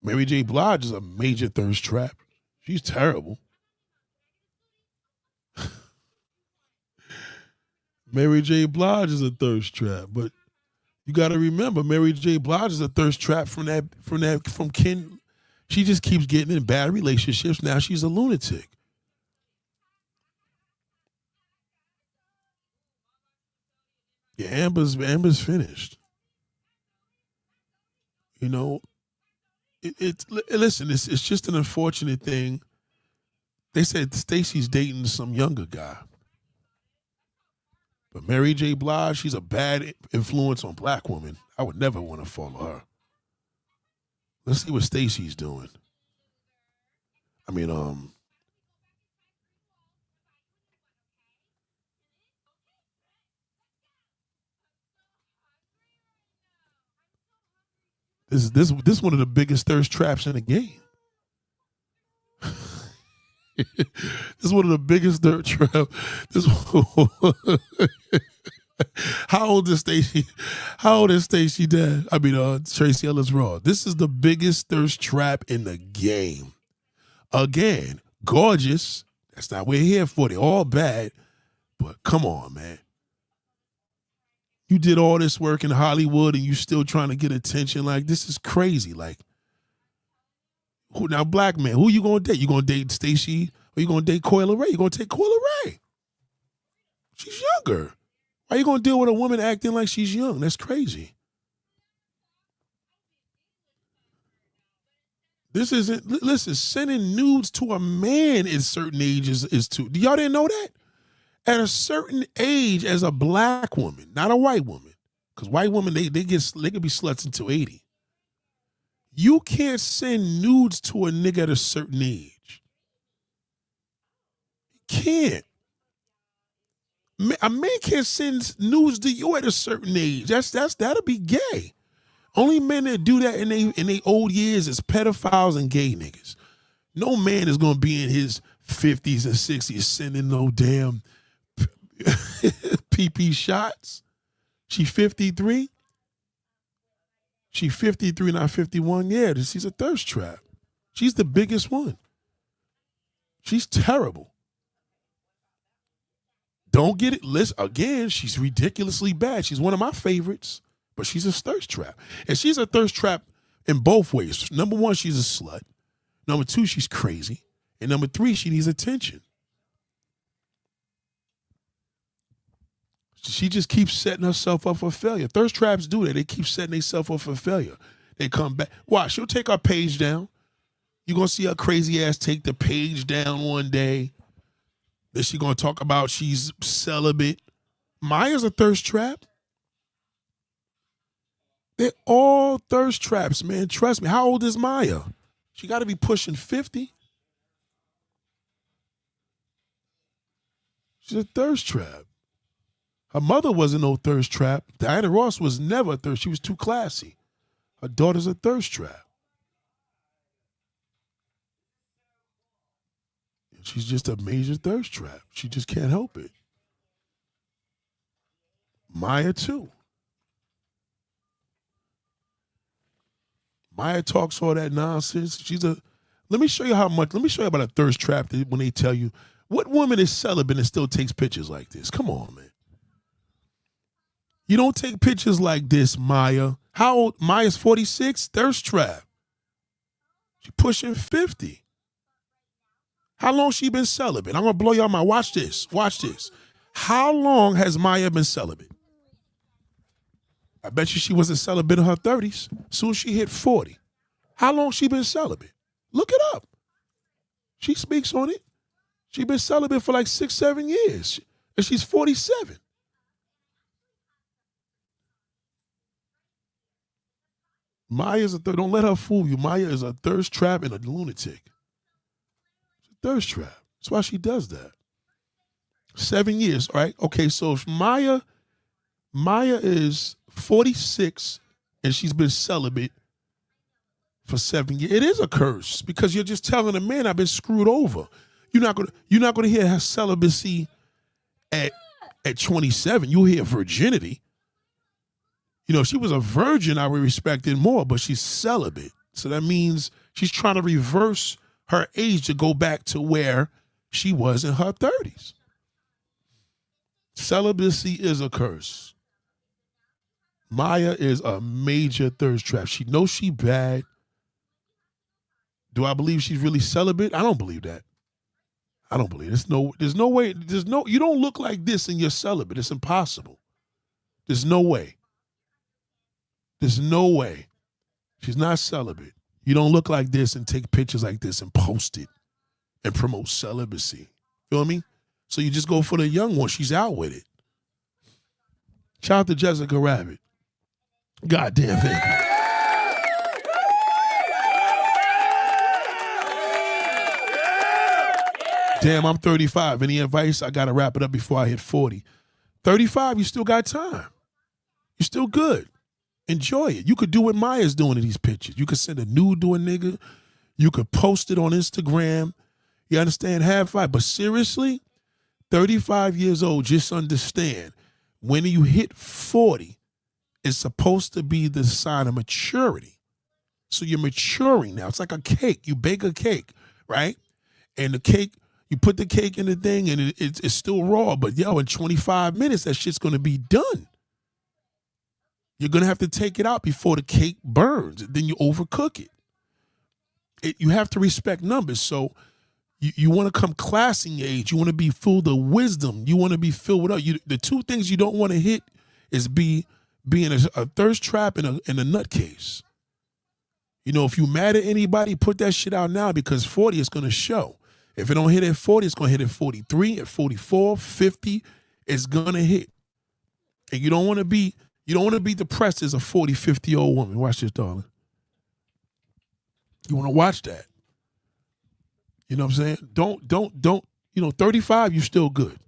S1: Mary J. Blige is a major thirst trap. She's terrible. Mary J. Blige is a thirst trap, but you got to remember, Mary J. Blige is a thirst trap from Ken. She just keeps getting in bad relationships. Now she's a lunatic. Yeah, Amber's finished. You know, listen, it's just an unfortunate thing. They said Stacey's dating some younger guy. But Mary J. Blige, she's a bad influence on black women. I would never want to follow her. Let's see what Stacey's doing. I mean, this is one of the biggest thirst traps in the game. This is one of the biggest thirst traps. How old is Stacey? How old is Stacey Dad? I mean, Tracy Ellis Ross. This is the biggest thirst trap in the game. Again, gorgeous. That's not what we're here for. They're all bad. But come on, man. You did all this work in Hollywood and you still trying to get attention. Like, this is crazy. Like, now, black man, who you going to date? You going to date Stacey or you going to date Coyle Ray? You going to take Coyle Ray. She's younger. Why are you going to deal with a woman acting like she's young? That's crazy. This isn't, listen, sending nudes to a man at certain ages is too, y'all didn't know that? At a certain age as a black woman, not a white woman, because white women, they can be sluts until 80. You can't send nudes to a nigga at a certain age. You can't. A man can't send nudes to you at a certain age. That'll be gay. Only men that do that in they old years is pedophiles and gay niggas. No man is gonna be in his 50s and 60s sending no damn PP shots. She 53. She 53, not 51. Yeah, she's a thirst trap. She's the biggest one. She's terrible. Don't get it. Listen, again, she's ridiculously bad. She's one of my favorites, but she's a thirst trap. And she's a thirst trap in both ways. Number one, she's a slut. Number two, she's crazy. And number three, she needs attention. She just keeps setting herself up for failure. Thirst traps do that. They keep setting themselves up for failure. They come back. Watch, she'll take her page down. You're going to see her crazy ass take the page down one day. Then she's going to talk about she's celibate. Maya's a thirst trap. They're all thirst traps, man. Trust me. How old is Maya? She got to be pushing 50. She's a thirst trap. Her mother wasn't no thirst trap. Diana Ross was never a thirst. She was too classy. Her daughter's a thirst trap. She's just a major thirst trap. She just can't help it. Maya, too. Maya talks all that nonsense. Let me show you let me show you about a thirst trap when they tell you, what woman is celibate and still takes pictures like this? Come on, man. You don't take pictures like this, Maya. How old? Maya's 46, thirst trap. She pushing 50. How long she been celibate? I'm going to blow y'all mind. Watch this. Watch this. How long has Maya been celibate? I bet you she wasn't celibate in her 30s. Soon as she hit 40. How long she been celibate? Look it up. She speaks on it. She been celibate for like 6-7 years. And she's 47. Don't let her fool you. Maya is a thirst trap and a lunatic. She's a thirst trap. That's why she does that. 7 years, all right? Okay, so if Maya is 46 and she's been celibate for 7 years, it is a curse because you're just telling a man I've been screwed over. You're not gonna hear her celibacy at 27. You'll hear virginity. You know, if she was a virgin, I would respect it more, but she's celibate. So that means she's trying to reverse her age to go back to where she was in her 30s. Celibacy is a curse. Maya is a major thirst trap. She knows she bad. Do I believe she's really celibate? I don't believe that. I don't believe it. There's no way. You don't look like this and you're celibate. It's impossible. There's no way. There's no way. She's not celibate. You don't look like this and take pictures like this and post it and promote celibacy. Feel me? So you just go for the young one. She's out with it. Shout out to Jessica Rabbit. Goddamn thank you. Damn, I'm 35. Any advice? I got to wrap it up before I hit 40. 35, you still got time. You're still good. Enjoy it. You could do what Maya's doing in these pictures. You could send a nude to a nigga. You could post it on Instagram. You understand? Have fun. But seriously, 35 years old, just understand, when you hit 40, it's supposed to be the sign of maturity. So you're maturing now. It's like a cake. You bake a cake, right? And the cake, you put the cake in the thing and it's still raw. But, in 25 minutes, that shit's going to be done. You're going to have to take it out before the cake burns. Then you overcook it. You have to respect numbers. So you want to come classy in your age. You want to be full of wisdom. You want to be filled with the two things you don't want to hit is being a thirst trap and a nutcase. If you're mad at anybody, put that shit out now because 40 is going to show. If it don't hit at 40, it's going to hit at 43, at 44, 50. It's going to hit. And you don't want to be depressed as a 40, 50-year-old woman. Watch this, darling. You want to watch that. You know what I'm saying? Don't, 35, you still good.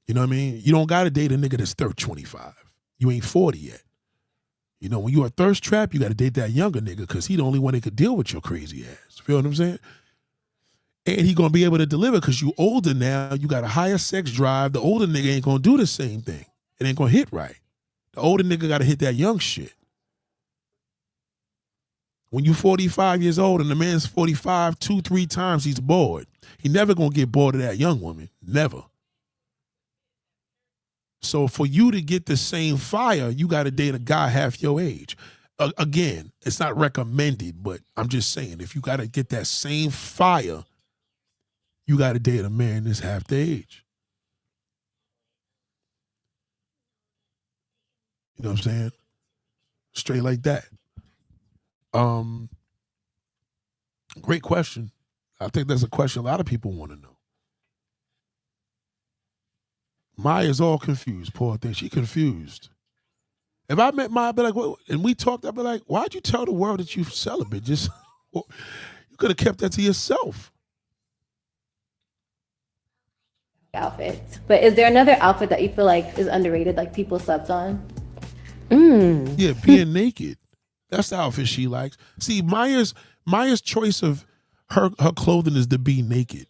S1: You know what I mean? You don't got to date a nigga that's 25. You ain't 40 yet. When you a thirst trap, you got to date that younger nigga because he the only one that could deal with your crazy ass. Feel what I'm saying? And he going to be able to deliver because you older now. You got a higher sex drive. The older nigga ain't going to do the same thing. It ain't going to hit right. The older nigga got to hit that young shit. When you 45 years old and the man's 45, 2-3 times he's bored. He never going to get bored of that young woman. Never. So for you to get the same fire, you got to date a guy half your age. Again, it's not recommended, but I'm just saying, if you got to get that same fire, you got to date a man that's half the age. You know what I'm saying? Straight like that. Great question. I think that's a question a lot of people want to know. Maya's all confused. Poor thing. She confused. If I met Maya, I'd be like, what? And we talked, I'd be like, why'd you tell the world that you celibate? Just you could have kept that to yourself.
S4: Outfits. But is there another outfit that you feel like is underrated, like people slept on?
S1: Yeah, being naked. That's the outfit she likes. See, Maya's choice of her clothing is to be naked.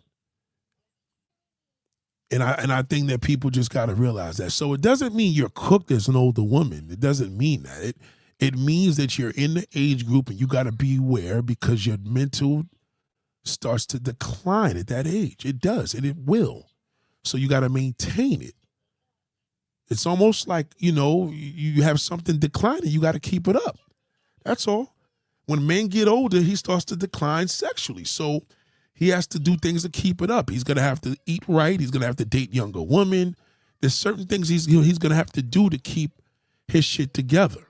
S1: And I think that people just gotta realize that. So it doesn't mean you're cooked as an older woman. It doesn't mean that. It means that you're in the age group and you gotta beware because your mental starts to decline at that age. It does, and it will. So you gotta maintain it. It's almost like, you have something declining, you gotta keep it up. That's all. When men get older, he starts to decline sexually. So he has to do things to keep it up. He's going to have to eat right. He's going to have to date younger women. There's certain things he's going to have to do to keep his shit together.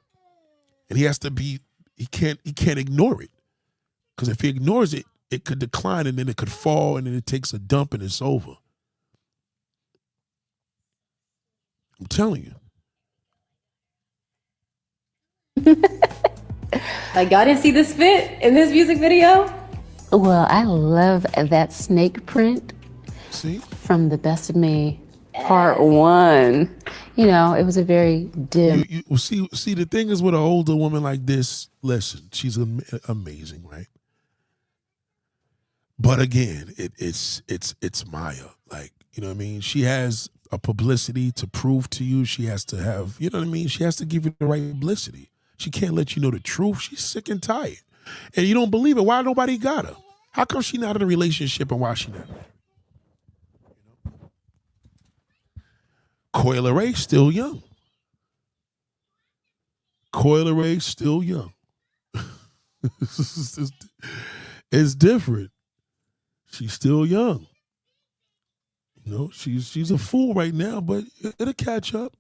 S1: And he can't ignore it. Because if he ignores it, it could decline and then it could fall and then it takes a dump and it's over. I'm telling you.
S4: Like, y'all didn't see this fit in this music video?
S5: Well, I love that snake print.
S1: See?
S5: From The Best of Me, Part 1. It was a very dim.
S1: See, the thing is with an older woman like this, listen, she's amazing, right? But again, it's Maya. Like, you know what I mean? She has a publicity to prove to you. She has to have, you know what I mean? She has to give you the right publicity. She can't let you know the truth. She's sick and tired. And you don't believe it. Why nobody got her? How come she not in a relationship and why she not? Coyle Ray still young. Coyle Ray still young. It's different. She's still young. She's a fool right now, but it'll catch up.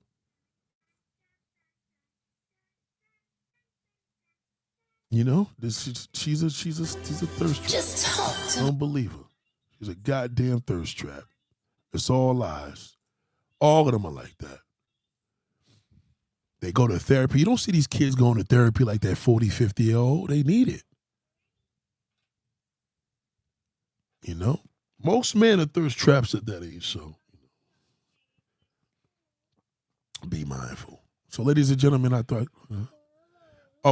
S1: She's a thirst trap.
S2: Just talk to
S1: Don't believe her. She's a goddamn thirst trap. It's all lies. All of them are like that. They go to therapy. You don't see these kids going to therapy like that 40, 50-year-old. They need it. Most men are thirst traps at that age, so be mindful. So, ladies and gentlemen, I thought...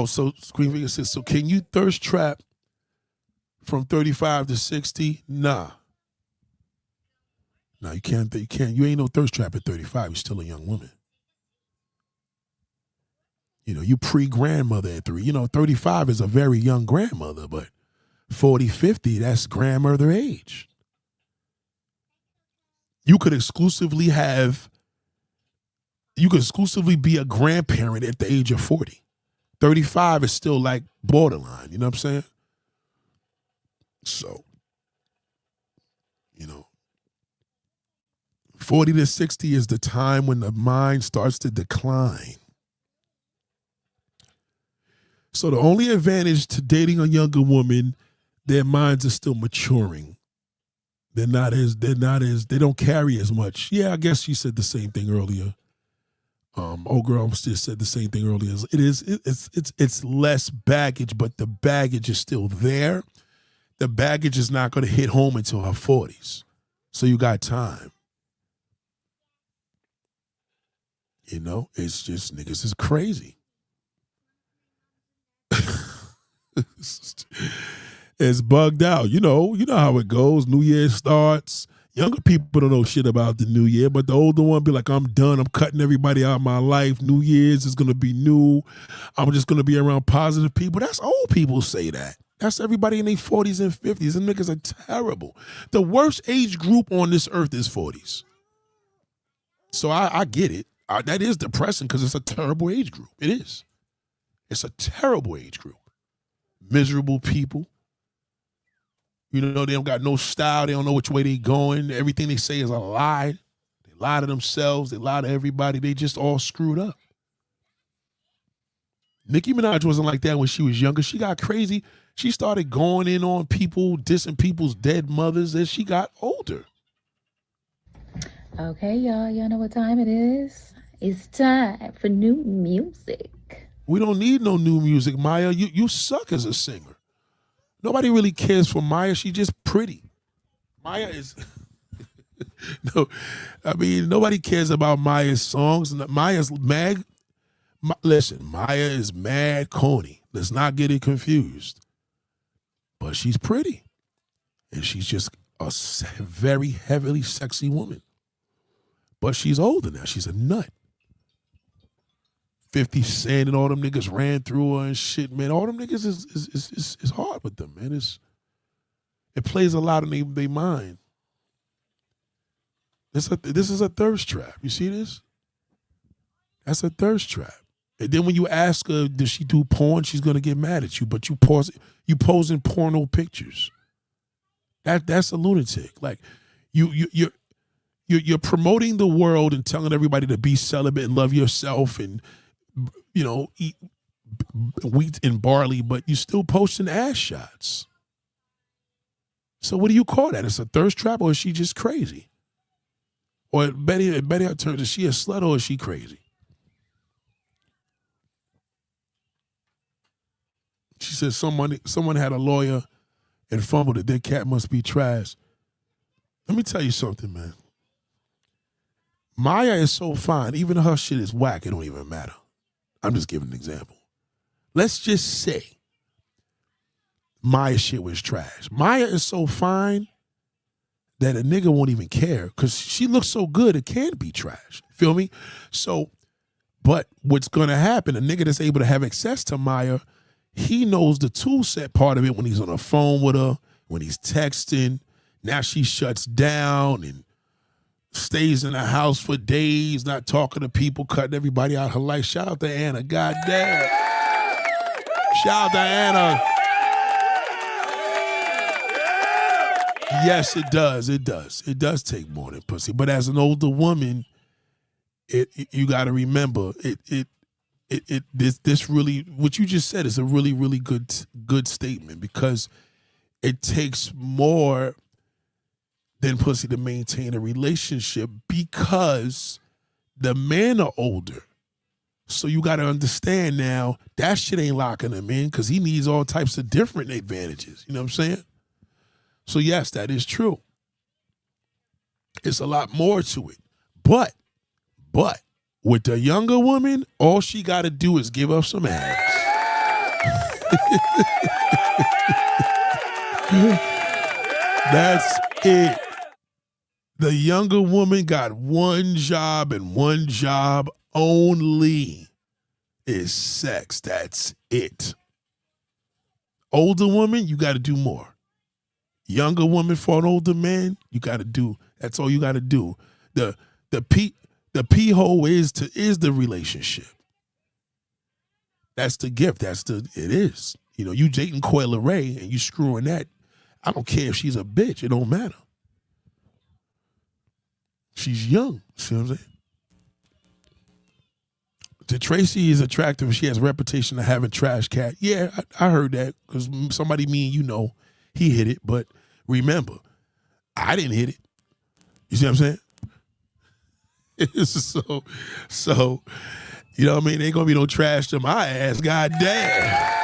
S1: so Queen Vega says, so can you thirst trap from 35 to 60? Nah. No, you can't. You ain't no thirst trap at 35. You're still a young woman. You pre-grandmother at 35 is a very young grandmother, but 40, 50, that's grandmother age. You could exclusively be a grandparent at the age of 40. 35 is still like borderline, you know what I'm saying? So, 40 to 60 is the time when the mind starts to decline. So the only advantage to dating a younger woman, their minds are still maturing. They don't carry as much. Yeah, I guess you said the same thing earlier. Girl just said the same thing earlier. It's less baggage, but the baggage is still there. The baggage is not going to hit home until her 40s. So you got time. It's just niggas is crazy. It's bugged out. You know how it goes. New Year starts. Younger people don't know shit about the new year, but the older one be like, I'm done. I'm cutting everybody out of my life. New Year's is going to be new. I'm just going to be around positive people. That's old people say that. That's everybody in their 40s and 50s. And niggas are terrible. The worst age group on this earth is 40s. So I get it. That is depressing because it's a terrible age group. It is. It's a terrible age group. Miserable people. They don't got no style. They don't know which way they going. Everything they say is a lie. They lie to themselves. They lie to everybody. They just all screwed up. Nicki Minaj wasn't like that when she was younger. She got crazy. She started going in on people, dissing people's dead mothers as she got older.
S5: Okay, y'all. Y'all know what time it is? It's time for new music.
S1: We don't need no new music, Maya. You suck as a singer. Nobody really cares for Maya. She's just pretty. Maya is no. I mean, nobody cares about Maya's songs. Maya's mad. Listen, Maya is mad corny. Let's not get it confused. But she's pretty, and she's just a very heavily sexy woman. But she's older now. She's a nut. 50 Cent and all them niggas ran through her and shit, man. All them niggas is hard with them, man. It plays a lot in their mind. This is a thirst trap. You see this? That's a thirst trap. And then when you ask her, does she do porn? She's gonna get mad at you. But you posing porno pictures. That's a lunatic. Like you're promoting the world and telling everybody to be celibate and love yourself and eat wheat and barley, but you still posting ass shots. So what do you call that? It's a thirst trap, or is she just crazy? Or Betty, I turned, is she a slut or is she crazy? She said someone had a lawyer and fumbled it. Their cat must be trash. Let me tell you something, man. Maya is so fine. Even her shit is whack. It don't even matter. I'm just giving an example. Let's just say Maya's shit was trash. Maya is so fine that a nigga won't even care because she looks so good it can't be trash. Feel me? So, but what's going to happen, a nigga that's able to have access to Maya, he knows the tool set part of it when he's on the phone with her, when he's texting. Now she shuts down and stays in the house for days, not talking to people, cutting everybody out of her life. Shout out to Anna. Goddamn. Shout out to Anna. Yes, it does. It does. It does take more than pussy. But as an older woman, you got to remember this really, what you just said is a really, really good statement, because it takes more than pussy to maintain a relationship, because the men are older. So you got to understand now that shit ain't locking him in, because he needs all types of different advantages. You know what I'm saying? So yes, that is true. It's a lot more to it. But with the younger woman, all she got to do is give up some ass. That's it. The younger woman got one job and one job only, is sex. That's it. Older woman, you got to do more. Younger woman for an older man, you got to do. That's all you got to do. The pee hole is the relationship. That's the gift. It is. You dating Coyle Ray and you screwing that. I don't care if she's a bitch. It don't matter. She's young. See what I'm saying? To Tracy is attractive. She has a reputation of having trash cat. Yeah, I heard that because somebody me and he hit it. But remember, I didn't hit it. You see what I'm saying? So, you know what I mean? Ain't gonna be no trash to my ass. God damn.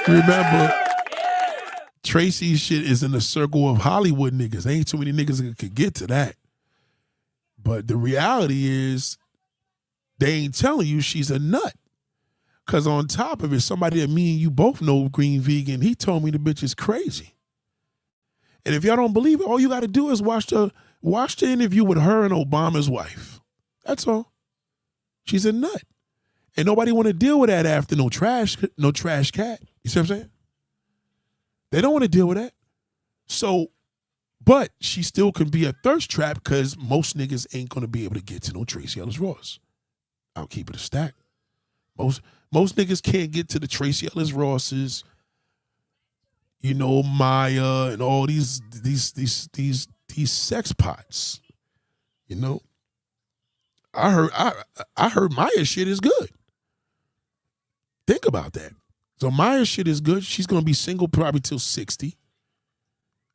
S1: Remember, Tracy's shit is in the circle of Hollywood niggas. Ain't too many niggas that could get to that. But the reality is, they ain't telling you she's a nut. Because on top of it, somebody that me and you both know, Green Vegan, he told me the bitch is crazy. And if y'all don't believe it, all you got to do is watch the interview with her and Obama's wife. That's all. She's a nut. And nobody want to deal with that after no trash cat. You see what I'm saying? They don't want to deal with that. So, but she still can be a thirst trap because most niggas ain't going to be able to get to no Tracy Ellis Ross. I'll keep it a stack. Most niggas can't get to the Tracy Ellis Rosses, Maya and all these sex pots. I heard Maya's shit is good. Think about that. So Maya's shit is good. She's gonna be single probably till 60.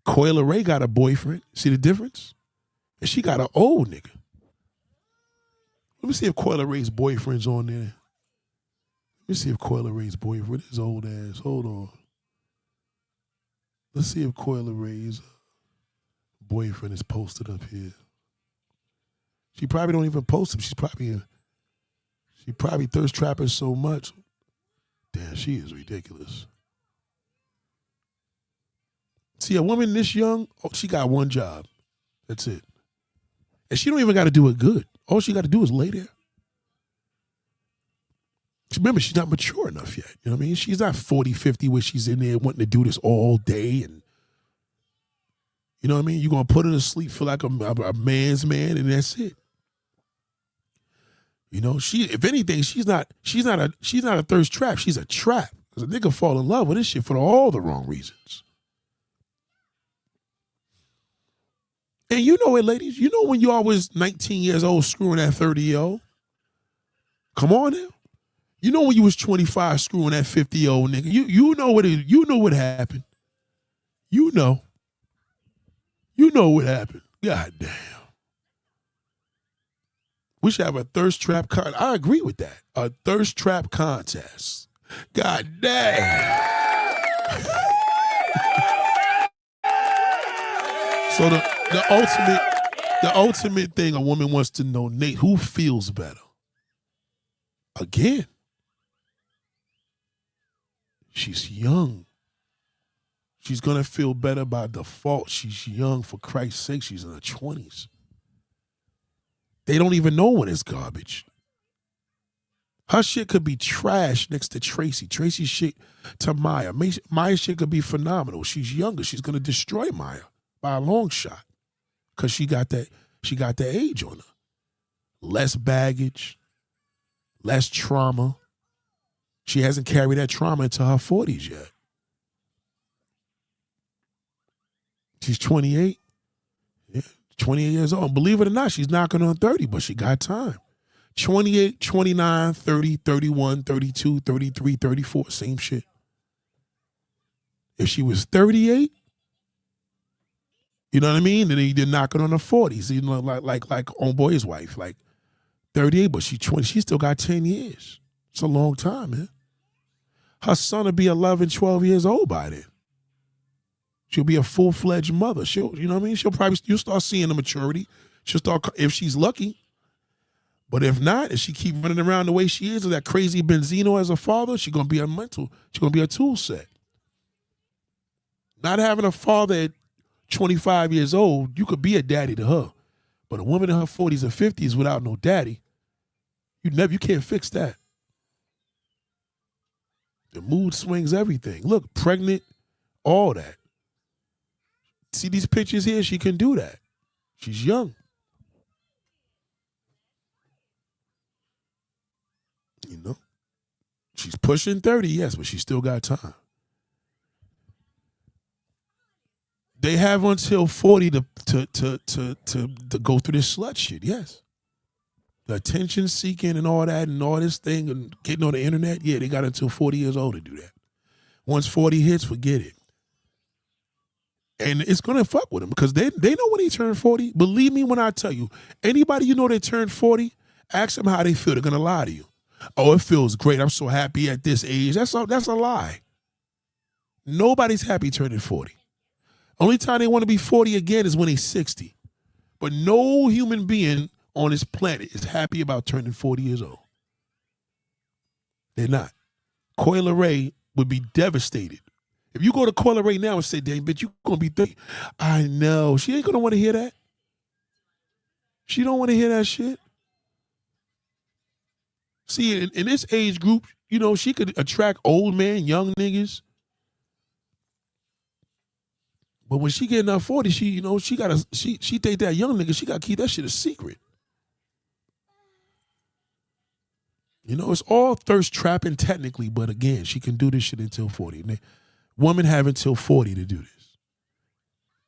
S1: Coyle Ray got a boyfriend. See the difference? And she got an old nigga. Let me see if Coyle Ray's boyfriend's on there. Let me see if Coyle Ray's boyfriend is old ass. Hold on. Let's see if Coyle Ray's boyfriend is posted up here. She probably don't even post him. She probably thirst trapping so much. Damn, she is ridiculous. See, a woman this young, she got one job. That's it. And she don't even got to do it good. All she got to do is lay there. Remember, she's not mature enough yet. You know what I mean? She's not 40, 50 where she's in there wanting to do this all day. And you know what I mean? You're going to put her to sleep, feel like a man's man, and that's it. You know, if anything, she's not a thirst trap. She's a trap. Because a nigga fall in love with this shit for all the wrong reasons. And you know it, ladies. You know when you always 19 years old screwing that 30-year-old? Come on now. You know when you was 25 screwing that 50-year-old nigga? You know what happened. You know. You know what happened. God damn. We should have a thirst trap contest. I agree with that. A thirst trap contest. God damn. So the ultimate thing a woman wants to know, Nate, who feels better? Again, she's young. She's going to feel better by default. She's young, for Christ's sake. She's in her 20s. They don't even know when it's garbage. Her shit could be trash next to Tracy. Tracy's shit to Maya. Maya's shit could be phenomenal. She's younger. She's going to destroy Maya by a long shot because she got that age on her. Less baggage, less trauma. She hasn't carried that trauma into her 40s yet. She's 28. Yeah, 28 years old. Believe it or not, she's knocking on 30, but she got time. 28, 29, 30, 31, 32, 33, 34, same shit. If she was 38, you know what I mean? Then he did knock it on the 40s, you know, like on boy's wife, like 38, but she's 20. She still got 10 years. It's a long time, man. Her son will be 11, 12 years old by then. She'll be a full-fledged mother. You know what I mean? You'll start seeing the maturity. She'll start, if she's lucky. But if not, if she keep running around the way she is, with that crazy Benzino as a father, she's going to be a tool set. Not having a father at 25 years old, you could be a daddy to her. But a woman in her 40s or 50s without no daddy, you can't fix that. The mood swings, everything. Look, pregnant, all that. See these pictures here? She can do that. She's young. You know? She's pushing 30, yes, but she still got time. They have until 40 to go through this slut shit, yes. The attention seeking and all that and all this thing and getting on the internet, yeah, they got until 40 years old to do that. Once 40 hits, forget it. And it's going to fuck with them because they know when they turn 40. Believe me when I tell you, anybody you know that turned 40, ask them how they feel. They're going to lie to you. Oh, it feels great. I'm so happy at this age. That's a lie. Nobody's happy turning 40. Only time they want to be 40 again is when they're 60. But no human being on this planet is happy about turning 40 years old. They're not. Coyle Ray would be devastated. If you go to Coyle Ray now and say, dang, bitch, you going to be 30. I know. She ain't going to want to hear that. She don't want to hear that shit. See, in this age group, you know, she could attract old men, young niggas. But when she get in her 40s, she think that young nigga, she got to keep that shit a secret. You know, it's all thirst trapping technically, but again, she can do this shit until 40. Women have until 40 to do this.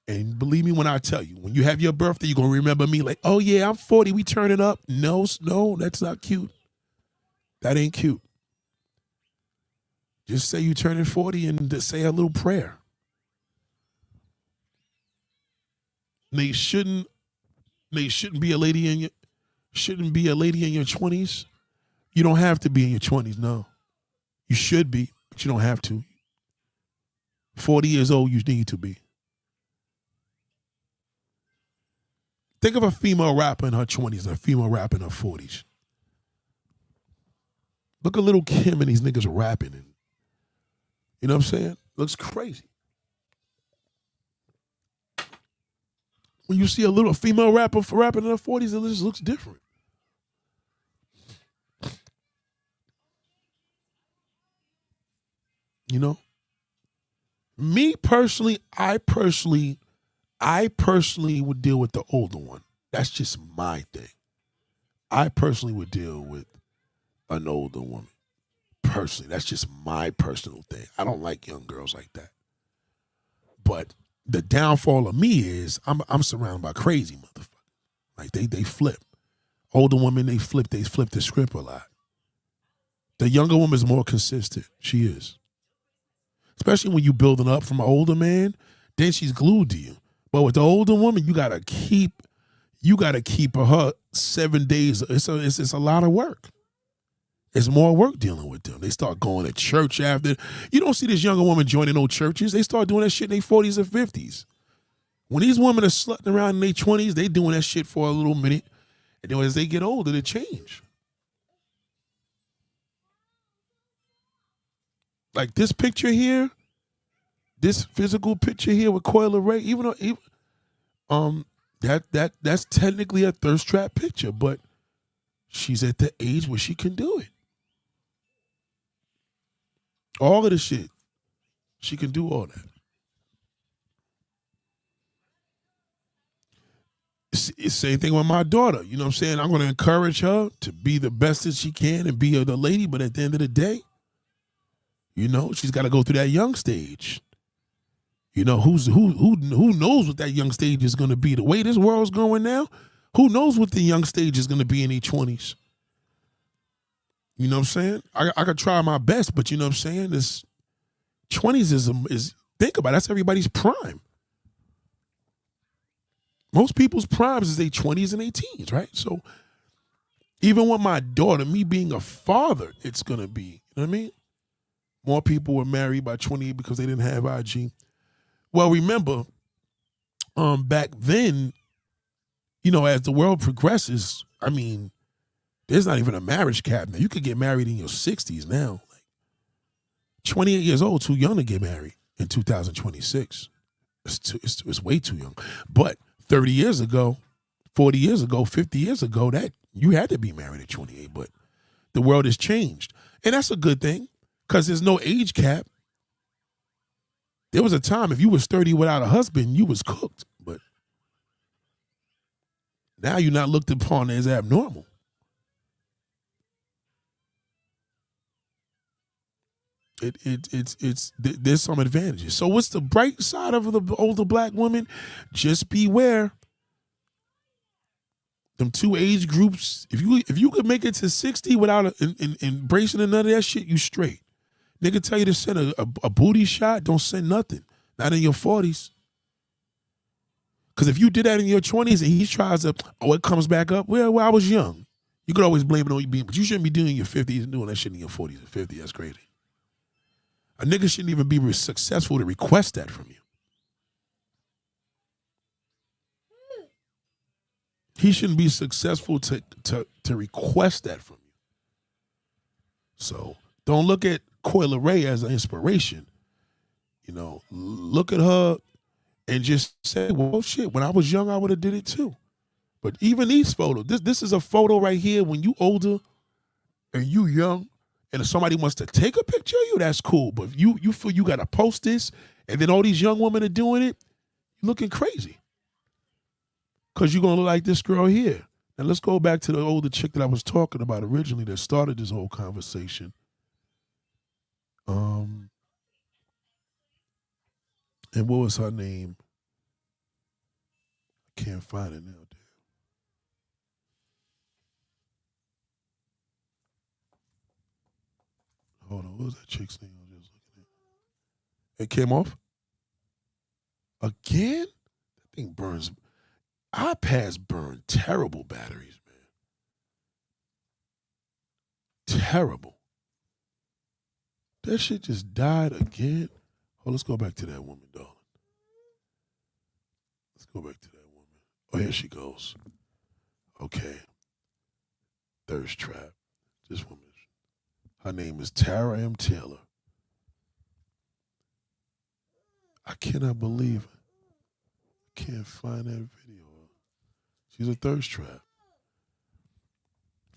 S1: And believe me when I tell you, when you have your birthday, you're going to remember me like, oh yeah, I'm 40, we turn it up. No, that's not cute. That ain't cute. Just say you turning 40 and say a little prayer. They shouldn't be a lady in your 20s. You don't have to be in your 20s, no. You should be, but you don't have to. 40 years old, you need to be. Think of a female rapper in her 20s and a female rapper in her 40s. Look at Little Kim and these niggas rapping. And, you know what I'm saying? Looks crazy. When you see a little female rapper rapping in her 40s, it just looks different. You know? Me personally, I personally would deal with the older one. That's just my thing. I personally would deal with an older woman. Personally, that's just my personal thing. I don't like young girls like that. But the downfall of me is I'm surrounded by crazy motherfuckers. Like they flip. Older women, they flip the script a lot. The younger woman's more consistent. She is. Especially when you building up from an older man, then she's glued to you. But with the older woman, you gotta keep her 7 days. It's a lot of work. It's more work dealing with them. They start going to church after. You don't see this younger woman joining no churches. They start doing that shit in their 40s and 50s. When these women are slutting around in their 20s, they doing that shit for a little minute. And then as they get older, they change. Like this picture here, this physical picture here with Coyle Ray, that's technically a thirst trap picture, but she's at the age where she can do it. All of the shit. She can do all that. It's same thing with my daughter. You know what I'm saying? I'm going to encourage her to be the best that she can and be the lady, but at the end of the day, you know, she's got to go through that young stage. You know, who knows what that young stage is going to be? The way this world's going now, who knows what the young stage is going to be in their 20s? You know what I'm saying? I could try my best, but you know what I'm saying? This 20s is think about it, that's everybody's prime. Most people's primes is their 20s and their teens, right? So even with my daughter, me being a father, it's going to be, you know what I mean? More people were married by 28 because they didn't have IG. Well, remember, back then, you know, as the world progresses, I mean, there's not even a marriage cap now. You could get married in your 60s now. Like 28 years old, too young to get married in 2026. It's way too young. But 30 years ago, 40 years ago, 50 years ago, that you had to be married at 28. But the world has changed. And that's a good thing because there's no age cap. There was a time if you was 30 without a husband, you was cooked. But now you're not looked upon as abnormal. There's some advantages. So what's the bright side of the older black woman? Just beware. Them two age groups. If you could make it to 60 without embracing none of that shit, you straight. Nigga tell you to send a booty shot, don't send nothing. Not in your 40s. Because if you did that in your 20s and he tries to, it comes back up, well, I was young. You could always blame it on you being, but you shouldn't be doing your 50s and doing that shit in your 40s and 50s. That's crazy. A nigga shouldn't even be successful to request that from you. He shouldn't be successful to request that from you. So don't look at Coyle Ray as an inspiration. You know, look at her and just say, well, shit, when I was young, I would have did it too. But even these photos, this is a photo right here when you older and you young, and if somebody wants to take a picture of you, that's cool. But if you feel you got to post this, and then all these young women are doing it, you're looking crazy. Because you're going to look like this girl here. Now let's go back to the older chick that I was talking about originally that started this whole conversation. And what was her name? I can't find it now, dude. Hold on, what was that chick's name I was just looking at? It came off? Again? That thing burns. iPads burn terrible batteries, man. Terrible. That shit just died again. Oh, let's go back to that woman, darling. Let's go back to that woman. Oh, here she goes. Okay. Thirst trap. This woman. Her name is Tara M. Taylor. I cannot believe it. Can't find that video. She's a thirst trap.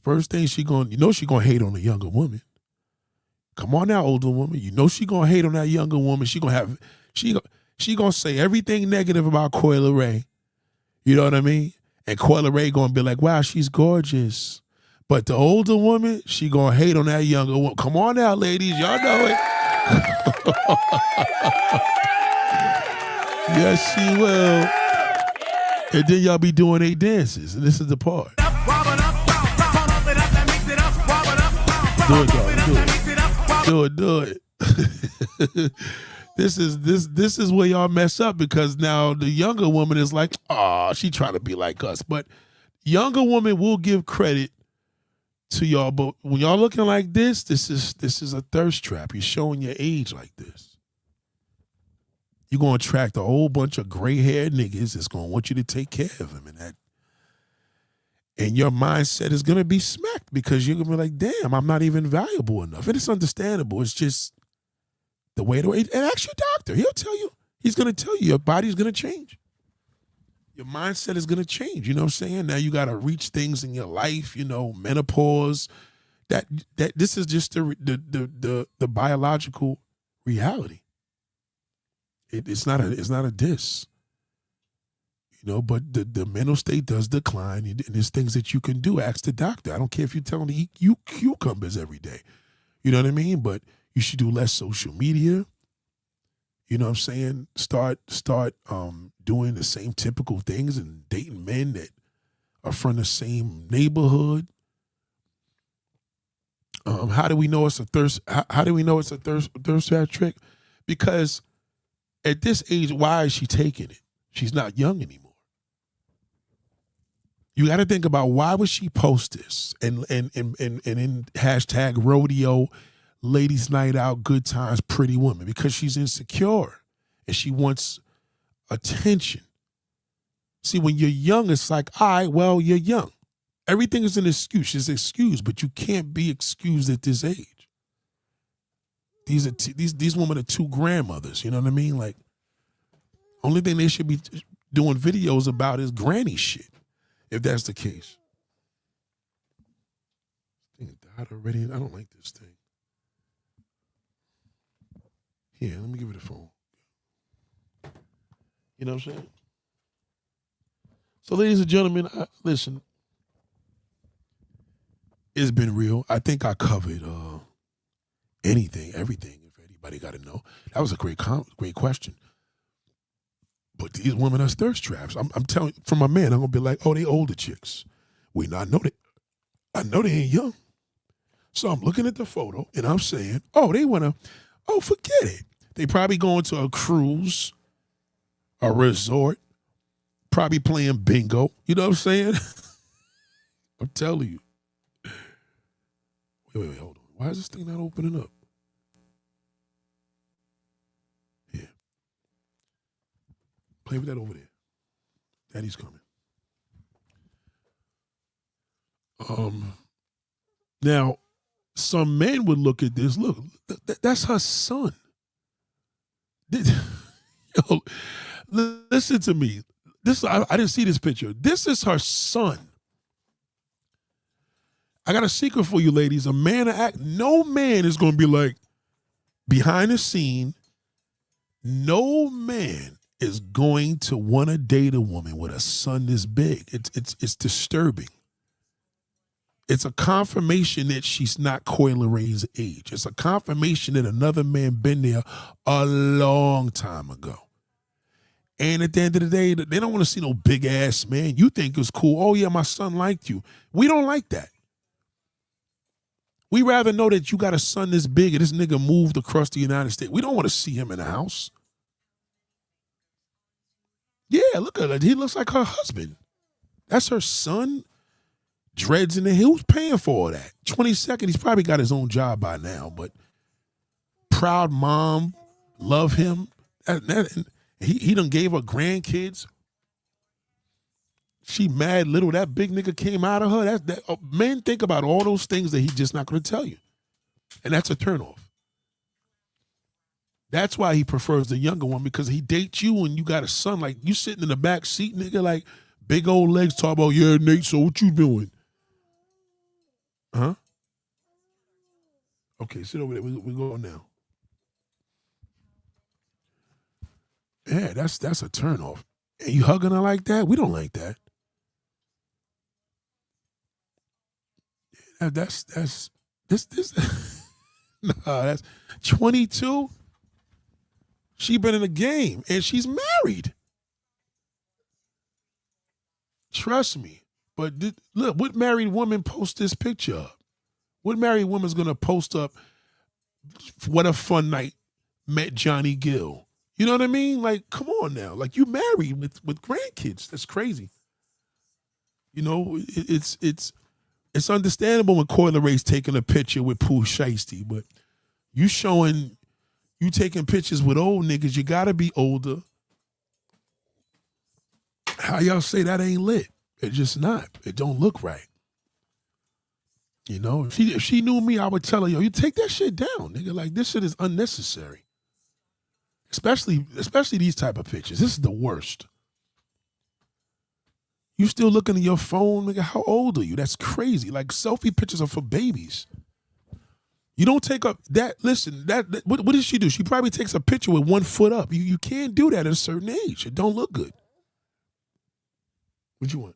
S1: First thing she gonna hate on a younger woman. Come on now, older woman. You know she gonna hate on that younger woman. She gonna say everything negative about Coyle Ray. You know what I mean? And Coyle Ray gonna be like, wow, she's gorgeous. But the older woman, she gonna hate on that younger woman. Come on now, ladies. Y'all know it. Yes, she will. And then y'all be doing their dances. And this is the part. Do it, darling. Do it. This is where y'all mess up, because now the younger woman is like, oh, she trying to be like us. But younger woman will give credit to y'all, but when y'all looking like this is a thirst trap. You're showing your age like this. You're gonna attract a whole bunch of gray-haired niggas that's gonna want you to take care of them, and your mindset is gonna be smacked, because you're gonna be like, damn, I'm not even valuable enough. And it's understandable. It's just the way to. And ask your doctor. He'll tell you. He's gonna tell you your body's gonna change. Your mindset is going to change. You know what I'm saying? Now you got to reach things in your life, menopause. That this is just the biological reality. It's not a diss. But the mental state does decline, and there's things that you can do. Ask the doctor. I don't care if you tell them to eat cucumbers every day. You know what I mean? But you should do less social media. You know what I'm saying? Start doing the same typical things and dating men that are from the same neighborhood. How do we know it's a thirst? How do we know it's a thirst trap trick? Because at this age, why is she taking it? She's not young anymore. You got to think about, why would she post this and in hashtag rodeo, ladies night out, good times, pretty woman? Because she's insecure and she wants attention. See, when you're young, it's like, all right, well, you're young. Everything is an excuse. It's an excuse, but you can't be excused at this age. These women are two grandmothers. You know what I mean? Like, only thing they should be doing videos about is granny shit, if that's the case. This thing died already. I don't like this thing. Here, let me give it a phone. You know what I'm saying? So, ladies and gentlemen, listen. It's been real. I think I covered everything. If anybody got to know, that was a great question. But these women are thirst traps. I'm telling you, from my man, I'm gonna be like, oh, they older chicks. I know they ain't young. So I'm looking at the photo and I'm saying, oh, they wanna. Oh, forget it. They probably going to a cruise, a resort, probably playing bingo. You know what I'm saying? I'm telling you. Wait, hold on. Why is this thing not opening up? Here. Play with that over there. Daddy's coming. Now, some men would look at this. Look, that's her son. Yo, listen to me. I didn't see this picture. This is her son. I got a secret for you, ladies. No man is going to be like, behind the scene, no man is going to want to date a woman with a son this big. It's disturbing. It's a confirmation that she's not Coyle Ray's age. It's a confirmation that another man been there a long time ago. And at the end of the day, they don't want to see no big ass man. You think it's cool. Oh yeah, my son liked you. We don't like that. We rather know that you got a son this big and this nigga moved across the United States. We don't want to see him in the house. Yeah, look at it. He looks like her husband. That's her son. Dreads in the hair. Who's paying for all that? 22nd, he's probably got his own job by now, but proud mom, love him. He done gave her grandkids. She mad little. That big nigga came out of her. Men think about all those things that he's just not going to tell you. And that's a turnoff. That's why he prefers the younger one, because he dates you and you got a son. Like, you sitting in the back seat, nigga, like big old legs, talk about, yeah, Nate, so what you doing? Huh? Okay, sit over there. We go now. Yeah, that's a turnoff. And you hugging her like that? We don't like that. That's nah, that's 22. She been in the game and she's married. Trust me. But look, what married woman post this picture up? What married woman's gonna post up, what a fun night, met Johnny Gill? You know what I mean? Like, come on now. Like, you married with grandkids. That's crazy. You know, it's understandable when Coyle Ray's taking a picture with Pooh Shiesty, but you taking pictures with old niggas, you gotta be older. How y'all say that ain't lit? It's just not. It don't look right. You know, if she knew me, I would tell her, yo, you take that shit down, nigga. Like, this shit is unnecessary. Especially these type of pictures. This is the worst. You still looking at your phone, nigga? How old are you? That's crazy. Like, selfie pictures are for babies. You don't take up that. Listen, what does she do? She probably takes a picture with 1 foot up. You can't do that at a certain age. It don't look good. What you want?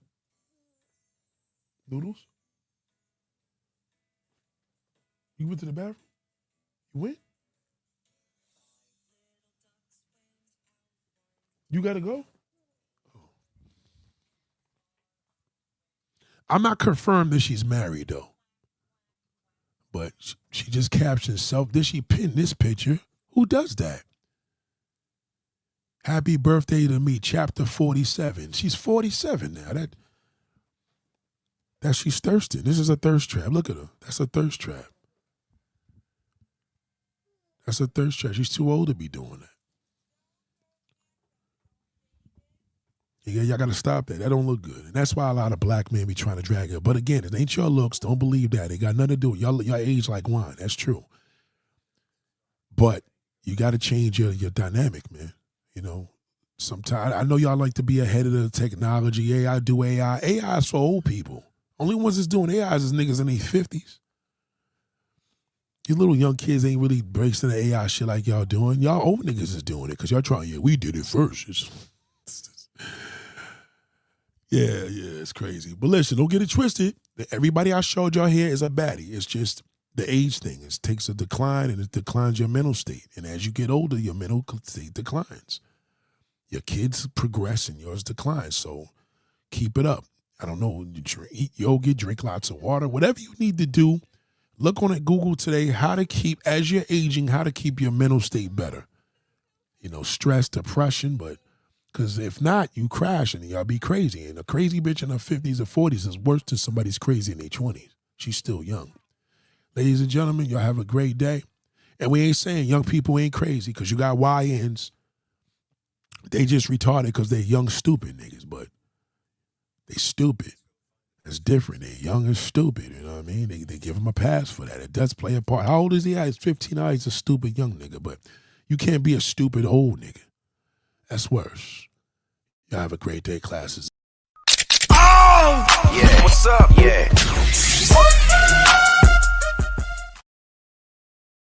S1: Noodles? You went to the bathroom? You went? You gotta go? I'm not confirmed that she's married, though. But she just captioned self. Did she pin this picture? Who does that? Happy birthday to me, chapter 47. She's 47 now. That she's thirsty. This is a thirst trap. Look at her. That's a thirst trap. That's a thirst trap. She's too old to be doing that. Yeah, y'all got to stop that. That don't look good. And that's why a lot of black men be trying to drag her. But again, it ain't your looks. Don't believe that. It got nothing to do with y'all age like wine. That's true. But you got to change your dynamic, man. You know, sometimes I know y'all like to be ahead of the technology. AI do AI. AI is for old people. Only ones that's doing AI is niggas in their 50s. These little young kids ain't really bracing the AI shit like y'all doing. Y'all old niggas is doing it because y'all trying, we did it first. Yeah, it's crazy. But listen, don't get it twisted. Everybody I showed y'all here is a baddie. It's just the age thing. It takes a decline and it declines your mental state. And as you get older, your mental state declines. Your kids progress and yours declines. So keep it up. I don't know, eat yogurt, drink lots of water, whatever you need to do. Look on at Google today, as you're aging, how to keep your mental state better. You know, stress, depression, but because if not, you crash and y'all be crazy. And a crazy bitch in her 50s or 40s is worse than somebody's crazy in their 20s. She's still young. Ladies and gentlemen, y'all have a great day. And we ain't saying young people ain't crazy because you got YNs. They just retarded because they're young, stupid niggas, but they stupid. It's different. They're young and stupid, you know what I mean? They give them a pass for that. It does play a part. How old is he? He's 15. He's a stupid young nigga, but you can't be a stupid old nigga. That's worse. Y'all have a great day, classes.
S6: Oh! Yeah. What's up? Yeah.